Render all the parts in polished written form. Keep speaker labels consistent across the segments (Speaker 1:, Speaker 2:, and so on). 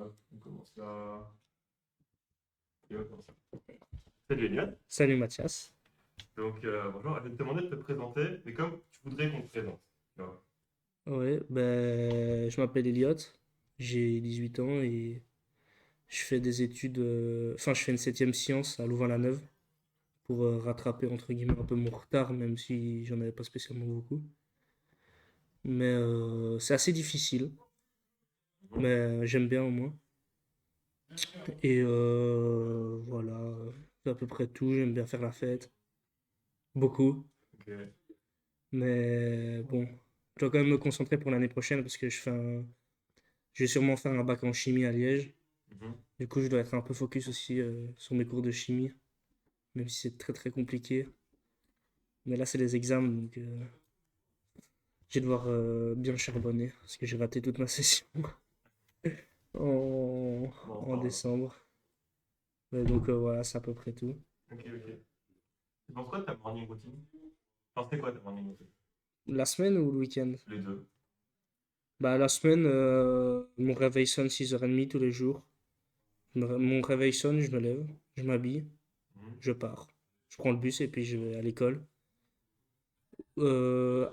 Speaker 1: Hop, on commence là. Et on commence là. Salut Eliane.
Speaker 2: Salut Mathias.
Speaker 1: Donc, bonjour. Je vais te demander de te présenter, mais comme tu voudrais qu'on te présente. Tu vois.
Speaker 2: Ouais, ben, je m'appelle Elliot, j'ai 18 ans et je fais des études, enfin je fais une septième science à Louvain-la-Neuve pour rattraper entre guillemets un peu mon retard, même si j'en avais pas spécialement beaucoup. Mais c'est assez difficile,
Speaker 1: Mhm.
Speaker 2: mais j'aime bien au moins. Et voilà, c'est à peu près tout, j'aime bien faire la fête, beaucoup.
Speaker 1: Ok.
Speaker 2: Mais bon, je dois quand même me concentrer pour l'année prochaine parce que je vais sûrement faire un bac en chimie à Liège.
Speaker 1: Mhm.
Speaker 2: Du coup, je dois être un peu focus aussi sur mes cours de chimie, même si c'est très très compliqué. Mais là, c'est les examens, donc je vais devoir bien charbonner, parce que j'ai raté toute ma session en,
Speaker 1: On en
Speaker 2: en
Speaker 1: parle.
Speaker 2: décembre. Ouais, donc voilà, c'est à peu près tout.
Speaker 1: Ok, ok. Tu penses quoi de ta morning routine? Enfin, c'est quoi ta morning routine?
Speaker 2: La semaine ou le week-end?
Speaker 1: Les deux.
Speaker 2: Bah, la semaine, mon réveil sonne 6h30 tous les jours. Mon réveil sonne, je me lève, je m'habille,
Speaker 1: Mhm.
Speaker 2: je pars. Je prends le bus et puis je vais à l'école.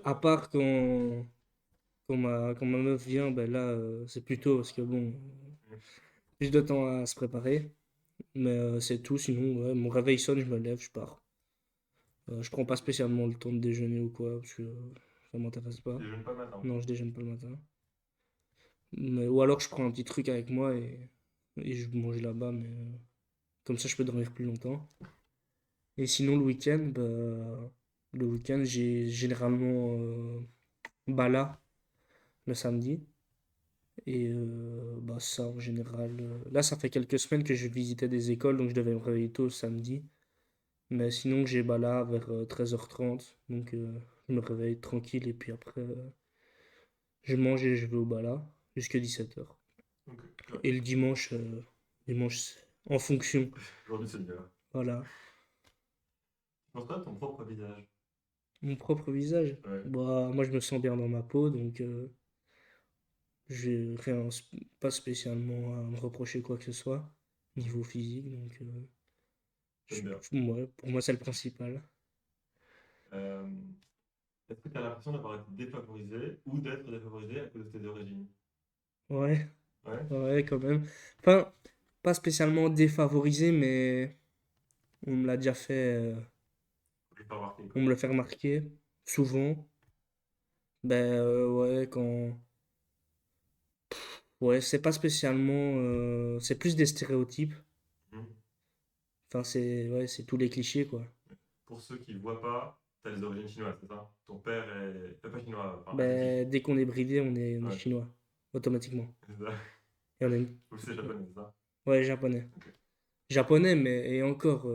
Speaker 2: À part quand ma meuf vient, ben là, c'est plus tôt parce que bon,
Speaker 1: Mhm.
Speaker 2: plus de temps à se préparer. Mais c'est tout. Sinon, ouais, mon réveil sonne, je me lève, je pars. Je prends pas spécialement le temps de déjeuner ou quoi parce que ça m'intéresse pas.
Speaker 1: Tu déjeunes pas le matin.
Speaker 2: Non, je déjeune pas le matin. Ou alors je prends un petit truc avec moi et je mange là-bas, mais comme ça je peux dormir plus longtemps. Et sinon, le week-end, j'ai généralement Bala le samedi. Et bah ça, en général. Là, ça fait quelques semaines que je visitais des écoles, donc je devais me réveiller tôt le samedi. Mais sinon, j'ai bah là vers 13h30. Donc, je me réveille tranquille. Et puis après, je mange et je vais au bala jusqu'à 17h.
Speaker 1: Ok. Ouais.
Speaker 2: Et le dimanche, c'est en fonction.
Speaker 1: Aujourd'hui, c'est mieux.
Speaker 2: Voilà.
Speaker 1: Tu penses quoi de ton propre visage?
Speaker 2: Mon propre visage.
Speaker 1: Ouais.
Speaker 2: Bah, moi, je me sens bien dans ma peau. Donc, j'ai pas spécialement à me reprocher quoi que ce soit.
Speaker 1: Mhm.
Speaker 2: Niveau physique. Donc,
Speaker 1: T'aimes bien.
Speaker 2: ouais, pour moi, c'est le principal.
Speaker 1: Euh, Est-ce que tu as l'impression d'avoir été défavorisé ou d'être défavorisé à cause de tes origines?
Speaker 2: Ouais,
Speaker 1: Ouais.
Speaker 2: ouais, quand même. Enfin, pas spécialement défavorisé, mais on me l'a déjà fait,
Speaker 1: Je l'ai pas remarqué,
Speaker 2: on
Speaker 1: quoi.
Speaker 2: me le fait remarquer, souvent. Ben ouais, ouais, c'est pas spécialement, c'est plus des stéréotypes.
Speaker 1: Mhm.
Speaker 2: Enfin, ouais, c'est tous les clichés, quoi.
Speaker 1: Pour ceux qui ne voient pas, tu as les origines chinoises, c'est ça? Ton père est pas chinois, enfin asiatique.
Speaker 2: Ben, dès qu'on est bridé, on est
Speaker 1: Ouais,
Speaker 2: chinois, automatiquement.
Speaker 1: c'est ça.
Speaker 2: Et
Speaker 1: Ou c'est japonais, c'est ça?
Speaker 2: ouais, japonais.
Speaker 1: Ok,
Speaker 2: Japonais, mais et encore,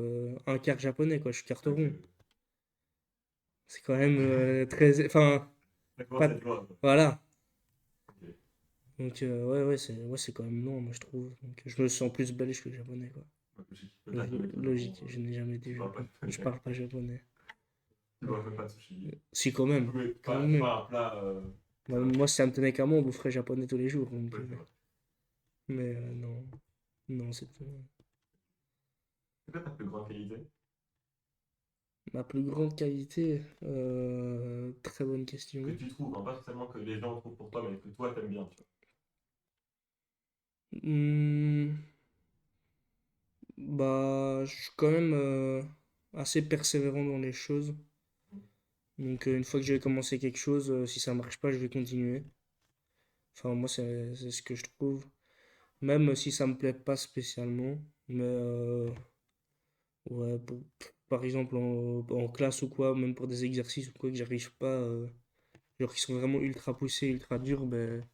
Speaker 2: un quart japonais, quoi. Je suis carte
Speaker 1: ok.
Speaker 2: rond. C'est quand même très, enfin,
Speaker 1: Ça commence
Speaker 2: pas,
Speaker 1: à être loin, quoi.
Speaker 2: voilà.
Speaker 1: Ok.
Speaker 2: Donc, ouais, c'est quand même long, moi, je trouve. Donc, je me sens plus belge que japonais, quoi.
Speaker 1: Ouais, logique. Mais t'as jamais été au Japon,
Speaker 2: Logique, je n'ai jamais été
Speaker 1: tu
Speaker 2: au
Speaker 1: parles pas
Speaker 2: Japon. Je
Speaker 1: japonais.
Speaker 2: parle pas japonais.
Speaker 1: Tu manges même pas de sushi.
Speaker 2: Si, quand même.
Speaker 1: Oui,
Speaker 2: Quand
Speaker 1: c'est
Speaker 2: même.
Speaker 1: pas un plat.
Speaker 2: Moi, si ça me tenait qu'à moi, on boufferait japonais tous les jours. Donc,
Speaker 1: Ouais, c'est vrai.
Speaker 2: mais non. Non, c'est tout.
Speaker 1: C'est quoi ta plus grande qualité?
Speaker 2: Ma plus grande qualité, très bonne
Speaker 1: Que
Speaker 2: question.
Speaker 1: tu trouves, hein, pas forcément que les gens trouvent pour toi, mais que toi t'aimes bien, tu
Speaker 2: Hmm, bah, je suis quand même assez persévérant dans les choses.
Speaker 1: vois.
Speaker 2: Donc, une fois que j'ai commencé quelque chose, si ça marche pas, je vais continuer. Enfin, moi, c'est ce que je trouve. Même si ça me plaît pas spécialement. Mais ouais, par exemple en classe ou quoi, même pour des exercices ou quoi que j'arrive pas, genre qui sont vraiment ultra poussés, ultra durs, ben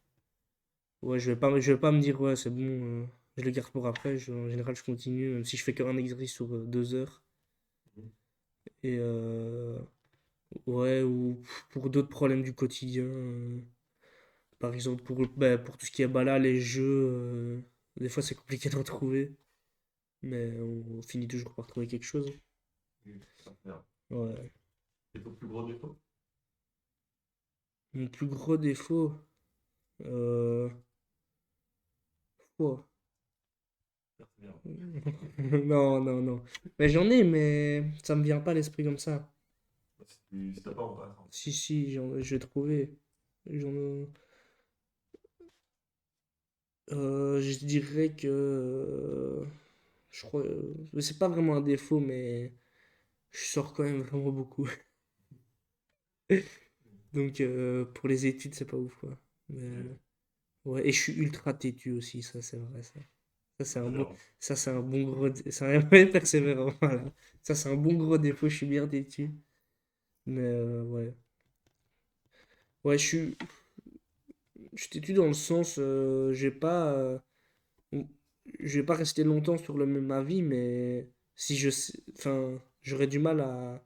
Speaker 2: ouais, je vais pas me dire ouais, c'est bon, je le garde pour après. En général, je continue, même si je fais qu'un exercice sur 2 heures.
Speaker 1: Mhm.
Speaker 2: Et ouais, ou pour d'autres problèmes du quotidien, par exemple pour tout ce qui est bah là, les jeux, des fois c'est compliqué de retrouver. Mais on finit toujours par trouver quelque chose.
Speaker 1: Oui, ça fait bien.
Speaker 2: Ouais.
Speaker 1: Et ton plus gros défaut?
Speaker 2: Mon plus gros défaut, euh, oh.
Speaker 1: Bien.
Speaker 2: Non, non, non. Mais j'en ai, mais ça me vient pas à l'esprit comme ça.
Speaker 1: Si t'as pas, on passe, hein.
Speaker 2: Si, si, j'ai trouvé. J'en... je dirais que... je crois... c'est pas vraiment un défaut, mais je sors quand même vraiment beaucoup. Donc, pour les études, c'est pas ouf, quoi. Mais,
Speaker 1: Ok.
Speaker 2: ouais, et je suis ultra têtu aussi, ça, c'est vrai, ça. Ça, c'est un bon,
Speaker 1: Persévérance.
Speaker 2: ça, c'est un bon gros, c'est un ouais, persévérant, voilà. Ça, c'est un bon gros défaut, je suis bien têtu. Mais, ouais. Ouais, je suis têtu dans le sens, je vais pas rester longtemps sur le même avis, mais si je sais, enfin, j'aurais du mal à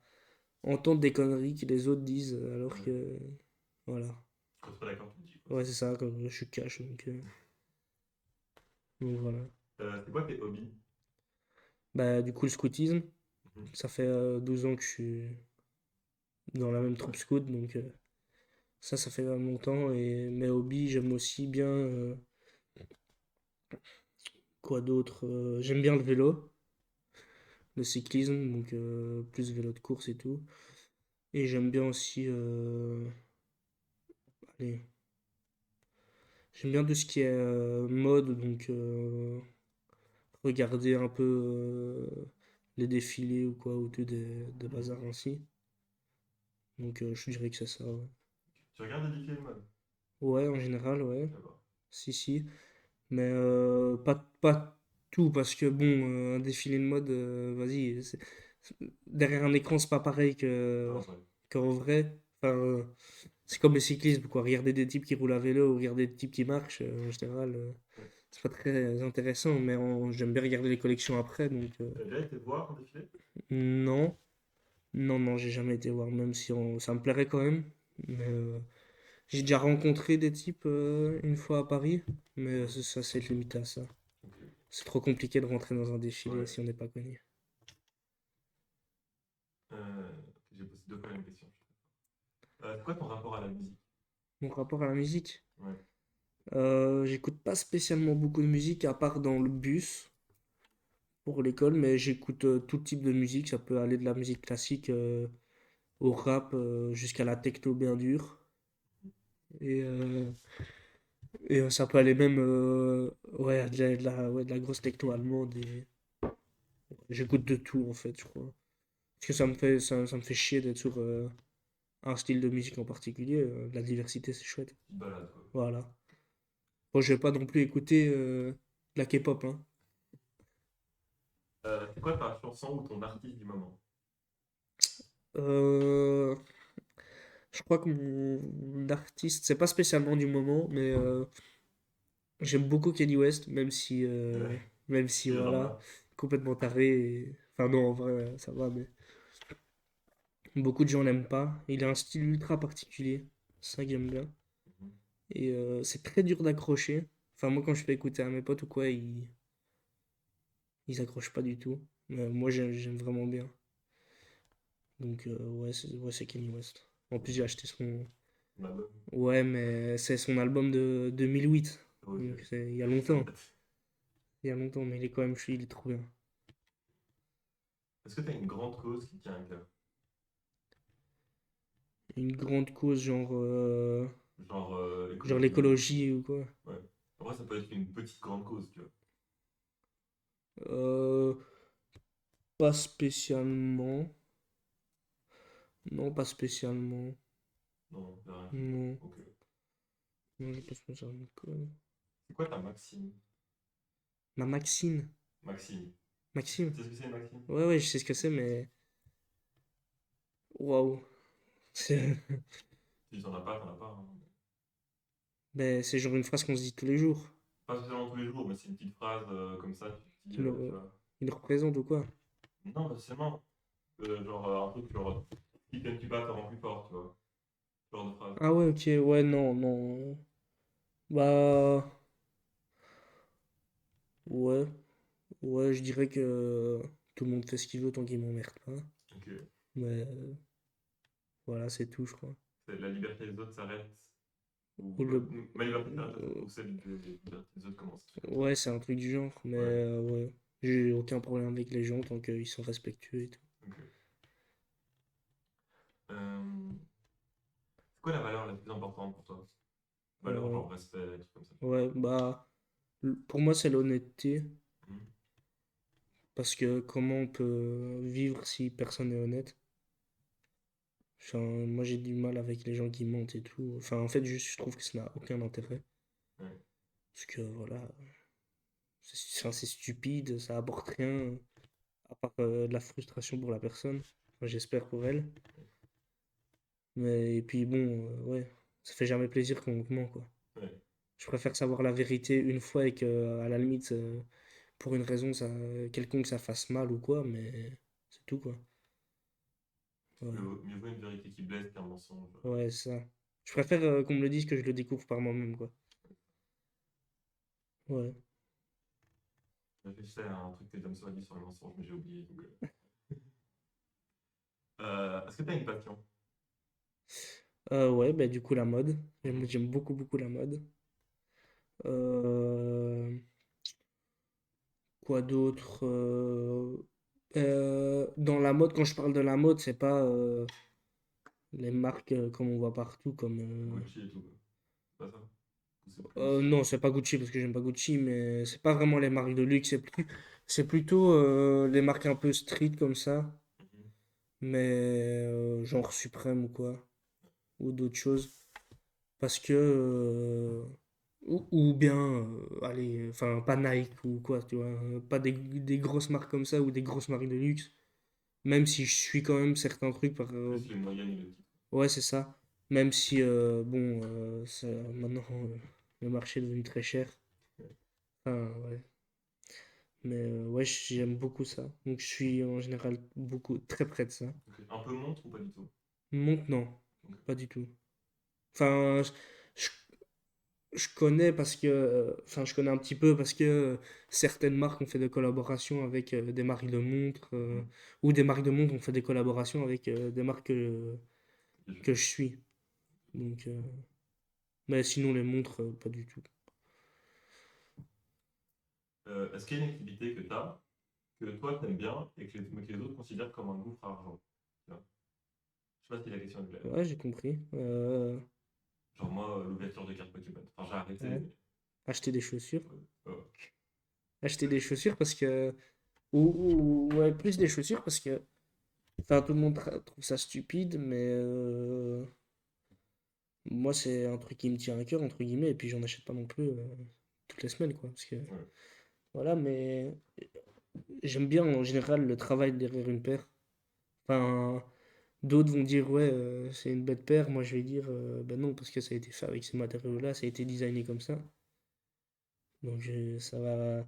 Speaker 2: entendre des conneries que les autres disent, alors
Speaker 1: Ouais.
Speaker 2: que, voilà.
Speaker 1: Quand tu es pas d'accord, tu me dis, quoi.
Speaker 2: Ouais, c'est ça, comme je suis cash, donc voilà.
Speaker 1: C'est quoi tes hobbies?
Speaker 2: Bah, du coup, le scoutisme,
Speaker 1: Mhm.
Speaker 2: ça fait 12 ans que je suis dans la même troupe
Speaker 1: Ouais.
Speaker 2: scout, donc ça fait vraiment longtemps. Et mes hobbies, j'aime aussi bien, quoi d'autre? J'aime bien le vélo, le cyclisme, donc plus vélo de course et tout. Et j'aime bien aussi, allez, j'aime bien tout ce qui est mode, donc regarder un peu les défilés ou quoi, ou tout des
Speaker 1: Mhm.
Speaker 2: bazars ainsi. Donc je dirais que c'est ça, ouais.
Speaker 1: Tu regardes des défilés de mode?
Speaker 2: Ouais, en général, ouais.
Speaker 1: Je sais pas.
Speaker 2: Si, si. Mais pas tout, parce que bon, un défilé de mode, vas-y, derrière un écran, c'est pas pareil
Speaker 1: Non, ouais.
Speaker 2: qu'en vrai. Enfin, c'est comme le cyclisme, quoi. Regarder des types qui roulent à vélo ou regarder des types qui marchent, en général,
Speaker 1: Ouais.
Speaker 2: c'est pas très intéressant, mais j'aime bien regarder les collections après, donc
Speaker 1: T'as déjà été voir un défilé?
Speaker 2: non, non, non, j'ai jamais été voir, même si ça me plairait quand même. Mais j'ai déjà rencontré des types une fois à Paris, mais
Speaker 1: Mhm.
Speaker 2: ça c'est limité à ça.
Speaker 1: Ok.
Speaker 2: C'est trop compliqué de rentrer dans un défilé
Speaker 1: Ouais.
Speaker 2: si on n'est pas connu.
Speaker 1: J'ai posé deux fois la même question. C'est quoi ton rapport à la musique?
Speaker 2: Mon rapport à la musique,
Speaker 1: Ouais.
Speaker 2: j'écoute pas spécialement beaucoup de musique à part dans le bus pour l'école, mais j'écoute tout type de musique. Ça peut aller de la musique classique au rap jusqu'à la techno bien dure. Et, ça peut aller même ouais, ouais, de la grosse techno allemande. Et j'écoute de tout en fait, je crois. Parce que ça me fait chier d'être sur un style de musique en particulier. La diversité, c'est chouette.
Speaker 1: Petite balade, quoi.
Speaker 2: Voilà. Bon, je vais pas non plus écouter de la K-pop, hein.
Speaker 1: C'est quoi ta chanson ou ton artiste du moment?
Speaker 2: Euh, je crois que mon artiste, c'est pas spécialement du moment, mais j'aime beaucoup Kanye West,
Speaker 1: Ouais.
Speaker 2: même si
Speaker 1: Il y a
Speaker 2: voilà,
Speaker 1: là.
Speaker 2: complètement taré. Enfin non, en vrai, ça va, mais beaucoup de gens l'aiment pas. Il a un style ultra particulier, c'est ça que j'aime bien.
Speaker 1: Mhm.
Speaker 2: Et c'est très dur d'accrocher. Enfin moi quand je fais écouter à mes potes ou quoi, ils accrochent pas du tout. Mais moi j'aime vraiment bien. Donc ouais, c'est Kanye West. En plus j'ai
Speaker 1: Ok.
Speaker 2: acheté son...
Speaker 1: Son album.
Speaker 2: Ouais, mais c'est son album de 2008.
Speaker 1: Ok.
Speaker 2: Donc c'est il y a
Speaker 1: Ça
Speaker 2: longtemps.
Speaker 1: date.
Speaker 2: Il y a longtemps, mais il est quand même, il est trop bien.
Speaker 1: Est-ce que tu as une grande cause qui tient à cœur?
Speaker 2: Une grande cause,
Speaker 1: Genre
Speaker 2: genre
Speaker 1: écologie.
Speaker 2: l'écologie ou quoi.
Speaker 1: Ouais. Après, ça peut être une petite grande cause, tu vois.
Speaker 2: Euh, pas spécialement. Non, pas spécialement.
Speaker 1: Non, y a rien qui te vient.
Speaker 2: Non,
Speaker 1: Ok.
Speaker 2: non, j'ai pas spécialement.
Speaker 1: C'est quoi ta maxime?
Speaker 2: Ma Maxine.
Speaker 1: Maxime.
Speaker 2: Maxime?
Speaker 1: Tu sais ce que c'est une maxime?
Speaker 2: Ouais, ouais, je sais ce que c'est, mais. Waouh. C'est
Speaker 1: Si t'en as pas, t'en as pas, hein.
Speaker 2: ben, c'est genre une phrase qu'on se dit tous les jours.
Speaker 1: Pas spécialement tous les jours, mais c'est une petite phrase comme ça, tu te dis,
Speaker 2: Qui
Speaker 1: tu
Speaker 2: nous,
Speaker 1: vois.
Speaker 2: qui nous représente ou quoi.
Speaker 1: Non, pas spécialement. Genre un truc genre, qui t'aime tu pas te rend plus fort, tu vois. Ce genre de phrase.
Speaker 2: Ah ouais, ok, ouais, non, non. Bah. Ouais, ouais, je dirais que tout le monde fait ce qu'il veut tant qu'il m'emmerde pas.
Speaker 1: Ok.
Speaker 2: Mais voilà, c'est tout, je crois.
Speaker 1: C'est la liberté des autres s'arrête.
Speaker 2: Ou
Speaker 1: Ou
Speaker 2: le-
Speaker 1: ma liberté s'arrête
Speaker 2: euh,
Speaker 1: ou celle des libertés des autres commence. Un truc comme ça.
Speaker 2: ouais, c'est un truc du genre, mais
Speaker 1: Ouais.
Speaker 2: ouais. J'ai aucun problème avec les gens tant qu'ils sont respectueux et tout.
Speaker 1: Ok. Euh, c'est quoi la valeur la plus importante pour toi? Valeur
Speaker 2: Euh,
Speaker 1: genre respect, des trucs comme ça.
Speaker 2: ouais, bah, pour moi, c'est l'honnêteté.
Speaker 1: Mhm.
Speaker 2: Parce que comment on peut vivre si personne n'est honnête? Enfin, moi, j'ai du mal avec les gens qui mentent et tout. Enfin, en fait, juste, je trouve que ça n'a aucun intérêt.
Speaker 1: Ouais.
Speaker 2: Parce que, voilà, enfin, c'est stupide, ça apporte rien, à part de la frustration pour la personne. Enfin, j'espère pour elle. Mais, et puis, bon, ouais, ça fait jamais plaisir qu'on te ment, quoi.
Speaker 1: Ouais.
Speaker 2: Je préfère savoir la vérité une fois et que, à la limite, pour une raison quelconque, ça fasse mal ou quoi, mais c'est tout, quoi. Ouais,
Speaker 1: Mieux vaut une vérité qui blesse qu'un mensonge.
Speaker 2: ouais, ça. Je préfère qu'on me le dise que je le découvre par moi-même, quoi. Ouais.
Speaker 1: Je réfléchissais à un truc que Damso a dit sur le mensonge, mais j'ai oublié. Est-ce que tu as une passion?
Speaker 2: Ouais, bah du coup, la mode.
Speaker 1: Mhm.
Speaker 2: J'aime beaucoup, beaucoup la mode. Euh, Quoi d'autre? Dans la mode, quand je parle de la mode, c'est pas les marques comme on voit partout, comme...
Speaker 1: Gucci et tout, quoi. C'est pas ça? Ou c'est plus.
Speaker 2: Non, c'est pas Gucci parce que j'aime pas Gucci, mais c'est pas vraiment les marques de luxe, c'est plutôt les marques un peu street comme ça,
Speaker 1: Mhm.
Speaker 2: mais genre Suprême ou quoi, ou d'autres choses. Parce que, ou bien, allez, enfin, pas Nike ou quoi, tu vois, pas des grosses marques comme ça ou des grosses marques de luxe, même si je suis quand même certains trucs par.
Speaker 1: Plus les moyennes et le titre.
Speaker 2: Ouais, c'est ça. Même si, bon, maintenant, le marché est devenu très cher. Enfin, ouais. Mais ouais, j'aime beaucoup ça. Donc, je suis en général beaucoup, très près de ça.
Speaker 1: Ok. Un peu montre ou pas du tout?
Speaker 2: Montre, non,
Speaker 1: Ok.
Speaker 2: pas du tout. Enfin, je, je connais parce que, enfin, je connais un petit peu parce que certaines marques ont fait des collaborations avec des marques de montres,
Speaker 1: Mhm.
Speaker 2: ou des marques de montres ont fait des collaborations avec des marques
Speaker 1: Ok, je
Speaker 2: que
Speaker 1: vois.
Speaker 2: je suis. Donc, mais sinon, les montres, pas du tout.
Speaker 1: Est-ce qu'il y a une activité que tu as, que toi t'aimes bien, et mais que les autres considèrent comme un gouffre à argent? Tu vois. Je sais pas si la question est claire.
Speaker 2: Ouais, j'ai compris.
Speaker 1: Genre moi, l'ouverture de carte Pokémon. Enfin, j'ai arrêté,
Speaker 2: Ouais.
Speaker 1: mais.
Speaker 2: Acheter des chaussures.
Speaker 1: Ouais.
Speaker 2: Acheter des chaussures parce que. Ouais, plus des chaussures parce que. Enfin, tout le monde trouve ça stupide, mais moi, c'est un truc qui me tient à cœur, entre guillemets, et puis j'en achète pas non plus toutes les semaines, quoi. Parce que,
Speaker 1: Ouais.
Speaker 2: voilà, mais j'aime bien en général le travail derrière une paire. Enfin, d'autres vont dire, ouais, c'est une bête paire. Moi, je vais dire, ben non, parce que ça a été fait avec ces matériaux-là, ça a été designé comme ça. Donc, ça va.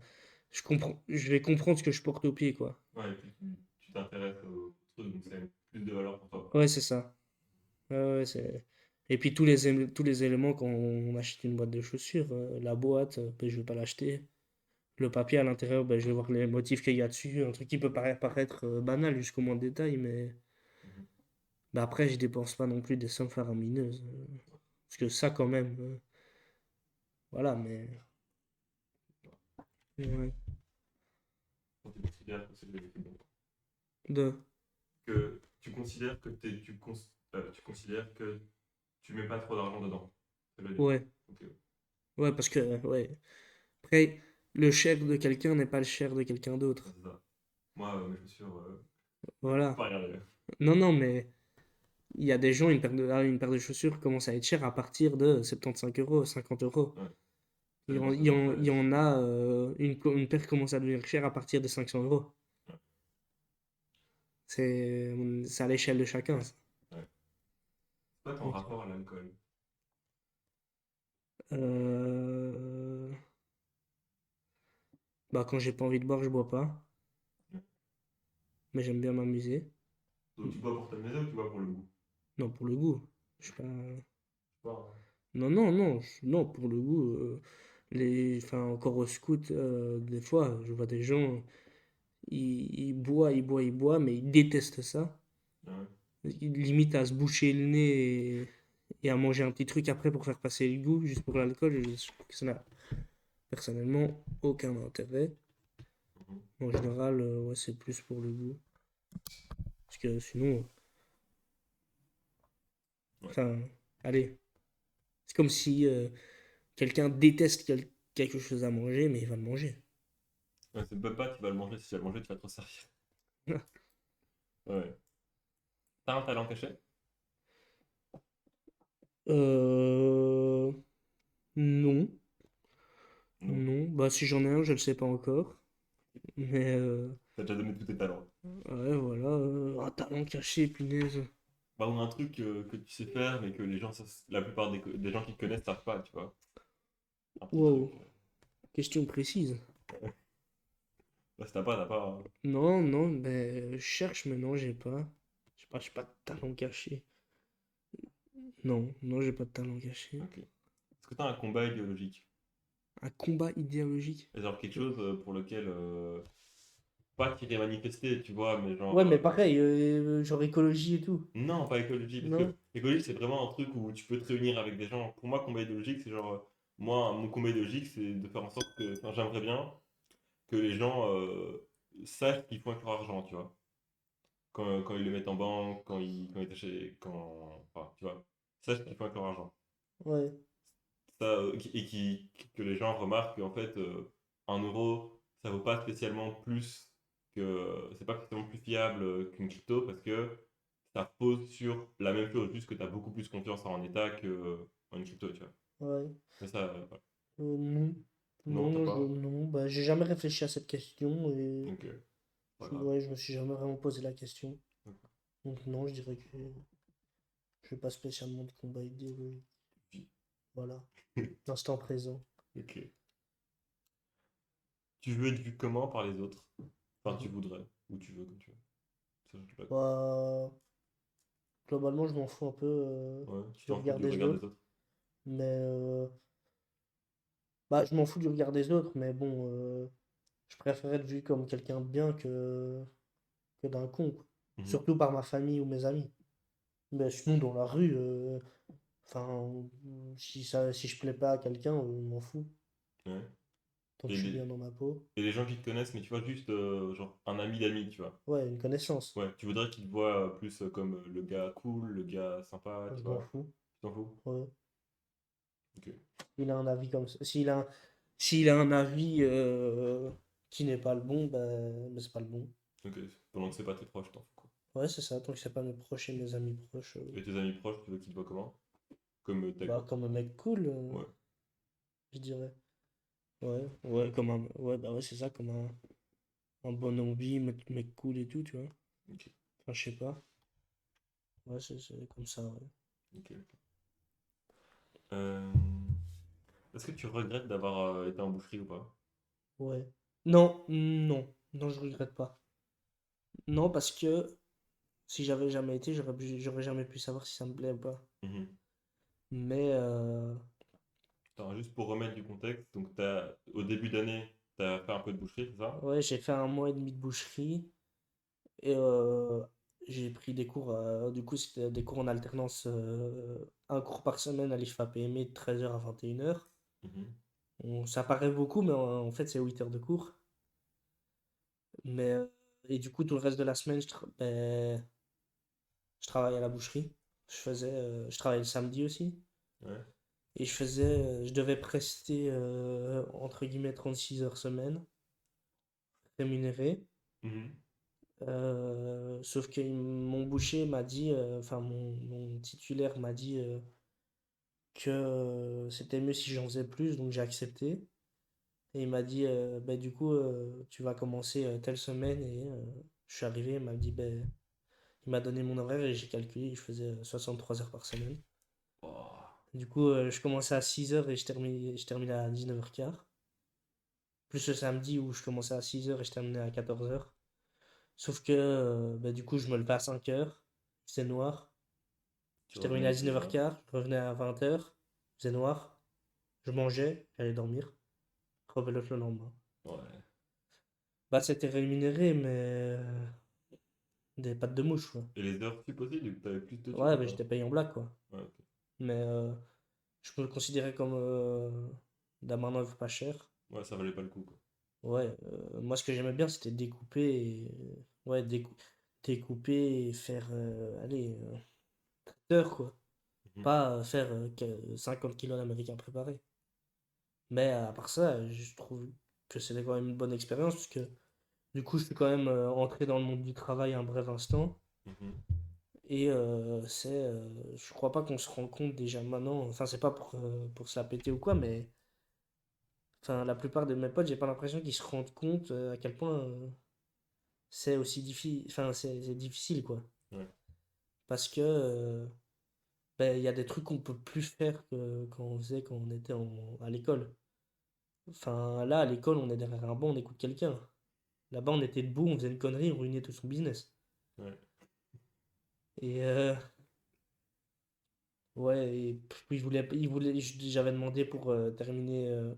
Speaker 2: Je vais comprendre ce que je porte au pied, quoi.
Speaker 1: Ouais, et puis tu t'intéresses au truc, donc c'est plus de valeur pour toi, quoi.
Speaker 2: Ouais, c'est ça. Ouais, ouais, et puis tous les éléments quand on achète une boîte de chaussures, la boîte, ben, je vais pas l'acheter. Le papier à l'intérieur, ben, je vais voir les motifs qu'il y a dessus. Un truc qui peut paraître banal jusqu'au moins de détail, mais
Speaker 1: Mhm.
Speaker 2: ben, après, je dépense pas non plus des sommes faramineuses. Parce que ça, quand même, voilà, mais. Ouais.
Speaker 1: Quand tu considères que c'est le bon.
Speaker 2: De.
Speaker 1: Que tu considères que tu considères que tu mets pas trop d'argent dedans. Ça veut dire.
Speaker 2: Ouais.
Speaker 1: Ok,
Speaker 2: Ouais, parce que, ouais. Après, le chèque de quelqu'un n'est pas le chèque de quelqu'un
Speaker 1: ouais,
Speaker 2: d'autre.
Speaker 1: c'est ça. Moi, mes chaussures,
Speaker 2: Voilà.
Speaker 1: pas regarder.
Speaker 2: Non, non, mais. Il y a des gens, une paire de chaussures commence à être chère à partir de 75 €, 50 €.
Speaker 1: Ouais, ça dépend ce que t'en
Speaker 2: Il
Speaker 1: fais.
Speaker 2: y en a, une paire commence à devenir chère à partir de 500 €.
Speaker 1: Ouais,
Speaker 2: C'est à l'échelle de chacun, ça.
Speaker 1: ouais. C'est quoi ton
Speaker 2: Donc,
Speaker 1: rapport à l'alcool?
Speaker 2: euh, bah, quand j'ai pas envie de boire, je bois pas.
Speaker 1: Ouais.
Speaker 2: Mais j'aime bien m'amuser.
Speaker 1: Donc tu bois pour t'amuser ou tu bois pour le goût?
Speaker 2: Non, pour le goût. Je suis pas...
Speaker 1: Pas,
Speaker 2: Non, non, non, non, pour le goût. Enfin, encore au scout, des fois, je vois des gens, ils boivent, mais ils détestent ça.
Speaker 1: ouais.
Speaker 2: Limite à se boucher le nez et à manger un petit truc après pour faire passer le goût, juste pour l'alcool, je trouve que ça n'a personnellement aucun intérêt.
Speaker 1: Mhm.
Speaker 2: En général, ouais, c'est plus pour le goût. Parce que sinon,
Speaker 1: Ouais.
Speaker 2: enfin, allez, c'est comme si quelqu'un déteste quelque chose à manger, mais il va le manger.
Speaker 1: Ouais, c'est même pas tu vas le manger, si tu vas le manger, tu vas te resservir. Ouais. T'as un talent caché?
Speaker 2: Euh... Non.
Speaker 1: Non.
Speaker 2: Non. Bah, si j'en ai un, je le sais pas encore. Mais,
Speaker 1: T'as déjà donné tous tes talents.
Speaker 2: ouais, voilà. Un talent caché, punaise.
Speaker 1: Bah, ou un truc que tu sais faire, mais que les gens, la plupart des gens qui te connaissent savent pas, tu vois. Un petit truc.
Speaker 2: Wow. Question précise.
Speaker 1: Bah, si t'as pas, hein.
Speaker 2: Non, non, ben, je cherche, mais non, j'ai pas. J'ai pas de talent caché. Non, non, j'ai pas de talent caché.
Speaker 1: Ok. Est-ce que t'as un combat idéologique?
Speaker 2: Un combat idéologique.
Speaker 1: Genre quelque chose pour lequel. Pas qu'il ait manifesté, tu vois, mais genre.
Speaker 2: Ouais, mais pareil, genre écologie et tout.
Speaker 1: Non, pas écologie, parce
Speaker 2: Non?
Speaker 1: que écologie, c'est vraiment un truc où tu peux te réunir avec des gens. Pour moi, combat idéologique, c'est genre. Moi, mon combat idéologique, c'est de faire en sorte que. Enfin, j'aimerais bien que les gens sachent ce qu'ils font avec leur argent, tu vois. Quand ils le mettent en banque, quand ils achètent. Enfin, tu vois. Sachent ce qu'ils font avec leur argent.
Speaker 2: Ouais,
Speaker 1: Ça, que les gens remarquent qu'en fait, 1 euro, ça vaut pas spécialement plus que. C'est pas spécialement plus fiable qu'une crypto parce que ça repose sur la même chose, juste que tu as beaucoup plus confiance en un État qu'en une crypto, tu vois.
Speaker 2: ouais.
Speaker 1: Mais ça, voilà.
Speaker 2: Non.
Speaker 1: Non, t'as pas.
Speaker 2: Non. Bah, j'ai jamais réfléchi à cette question et
Speaker 1: Donc, pas grave.
Speaker 2: ouais, je me suis jamais vraiment posé la question.
Speaker 1: D'accord.
Speaker 2: Donc non, je dirais que je fais pas spécialement de combat idéologique.
Speaker 1: Vie.
Speaker 2: Voilà. L'instant présent.
Speaker 1: Ok. Tu veux être vu comment par les autres? Enfin, tu
Speaker 2: Mhm.
Speaker 1: voudrais. Ou tu veux, comme tu veux. Ça, je sais pas.
Speaker 2: Bah, globalement, je m'en fous un peu
Speaker 1: Ouais, tu
Speaker 2: du
Speaker 1: t'en fous
Speaker 2: regard
Speaker 1: du
Speaker 2: des
Speaker 1: regard des
Speaker 2: autres.
Speaker 1: autres.
Speaker 2: Mais bah, je m'en fous du regard des autres, mais bon, je préfère être vu comme quelqu'un de bien que d'un con, quoi.
Speaker 1: Mhm.
Speaker 2: Surtout par ma famille ou mes amis. Mais sinon, dans la rue, enfin, si je plais pas à quelqu'un, je m'en fous.
Speaker 1: Ouais.
Speaker 2: Tant que
Speaker 1: Et
Speaker 2: je suis
Speaker 1: les,
Speaker 2: bien dans ma peau.
Speaker 1: et les gens qui te connaissent, mais tu vois, juste genre un ami d'amis, tu vois.
Speaker 2: Ouais, une connaissance.
Speaker 1: Ouais, tu voudrais qu'ils te voient plus comme le gars cool, le gars sympa,
Speaker 2: Je
Speaker 1: tu
Speaker 2: m'en
Speaker 1: vois.
Speaker 2: fous.
Speaker 1: Tu t'en fous?
Speaker 2: Ouais.
Speaker 1: Ok.
Speaker 2: Il a un avis comme ça. S'il a un avis qui n'est pas le bon, ben c'est pas le bon.
Speaker 1: Ok. Pendant que c'est pas tes proches, t'en fous quoi.
Speaker 2: Ouais, c'est ça. Tant que c'est pas mes proches et mes amis proches,
Speaker 1: Et tes amis proches, tu veux qu'ils te voient comment? Comme
Speaker 2: bah, comme un mec cool,
Speaker 1: Ouais.
Speaker 2: je dirais. Ouais, ouais, comme un. Ouais, bah ouais, c'est ça, comme un bon envie, mec cool et tout, tu vois.
Speaker 1: Ok.
Speaker 2: Enfin, je sais pas. Ouais, c'est comme ça, ouais.
Speaker 1: Ok. Euh, Est-ce que tu regrettes d'avoir été en boucherie ou pas?
Speaker 2: Ouais. Non, non, non, je regrette pas. Non, parce que si j'avais jamais été, j'aurais jamais pu savoir si ça me plaît ou pas.
Speaker 1: Mhm.
Speaker 2: Mais
Speaker 1: Attends, juste pour remettre du contexte, donc au début d'année, t'as fait un peu de boucherie, c'est ça?
Speaker 2: ouais, j'ai fait un mois et demi de boucherie et j'ai pris des cours. Du coup, c'était des cours en alternance, un cours par semaine à l'IFAPME de 13h à 21h.
Speaker 1: Mhm.
Speaker 2: Ça paraît beaucoup, mais en fait, c'est 8 heures de cours. Mais, et du coup, tout le reste de la semaine, je travaillais à la boucherie. Je travaillais le samedi aussi.
Speaker 1: Ouais.
Speaker 2: Et je devais prester, entre guillemets, 36 heures semaine, rémunéré.
Speaker 1: Mhm.
Speaker 2: Sauf que mon boucher m'a dit, enfin, mon titulaire m'a dit que c'était mieux si j'en faisais plus, donc j'ai accepté. Et il m'a dit, bah, du coup, tu vas commencer telle semaine. Et je suis arrivé, il m'a dit, ben il m'a donné mon horaire et j'ai calculé, je faisais 63 heures par semaine.
Speaker 1: Oh.
Speaker 2: Du coup, je commençais à 6 heures et je terminais à 19h15. Plus le samedi où je commençais à 6 heures et je terminais à 14 heures. Sauf que bah, du coup, je me levais à 5 heures, il faisait noir.
Speaker 1: Tu
Speaker 2: Je
Speaker 1: revenais,
Speaker 2: terminais à
Speaker 1: il faisait noir.
Speaker 2: 19h15, je revenais à 20 heures, il faisait noir. Je mangeais, j'allais dormir, rebelote le lendemain.
Speaker 1: Ouais.
Speaker 2: Bah, c'était rémunéré, mais des pattes de mouche, quoi.
Speaker 1: Et les heures sup aussi, du coup, t'avais plus de thunes
Speaker 2: Ouais,
Speaker 1: ou
Speaker 2: bah,
Speaker 1: pas?
Speaker 2: j'étais payé en blague, quoi.
Speaker 1: Ouais, ok.
Speaker 2: Mais je me considérais comme d'un main-d'œuvre pas cher.
Speaker 1: Ouais, ça valait pas le coup, quoi.
Speaker 2: Ouais, moi ce que j'aimais bien c'était découper ouais, découper et faire, allez, heures quoi.
Speaker 1: Mhm.
Speaker 2: Pas faire 50 kilos d'américain préparé. Mais à part ça, je trouve que c'était quand même une bonne expérience parce que du coup je suis quand même entré dans le monde du travail un bref instant.
Speaker 1: Mhm.
Speaker 2: Et je crois pas qu'on se rend compte déjà maintenant, enfin c'est pas pour se la péter ou quoi, mais enfin la plupart de mes potes, j'ai pas l'impression qu'ils se rendent compte à quel point c'est aussi difficile, enfin c'est difficile quoi.
Speaker 1: Ouais.
Speaker 2: Parce que ben, il y a des trucs qu'on peut plus faire que quand on faisait quand on était à l'école. Enfin là à l'école on est derrière un banc, on écoute quelqu'un. Là-bas on était debout, on faisait une connerie, on ruinait tout son business.
Speaker 1: Ouais.
Speaker 2: Et ouais, et puis j'avais demandé pour terminer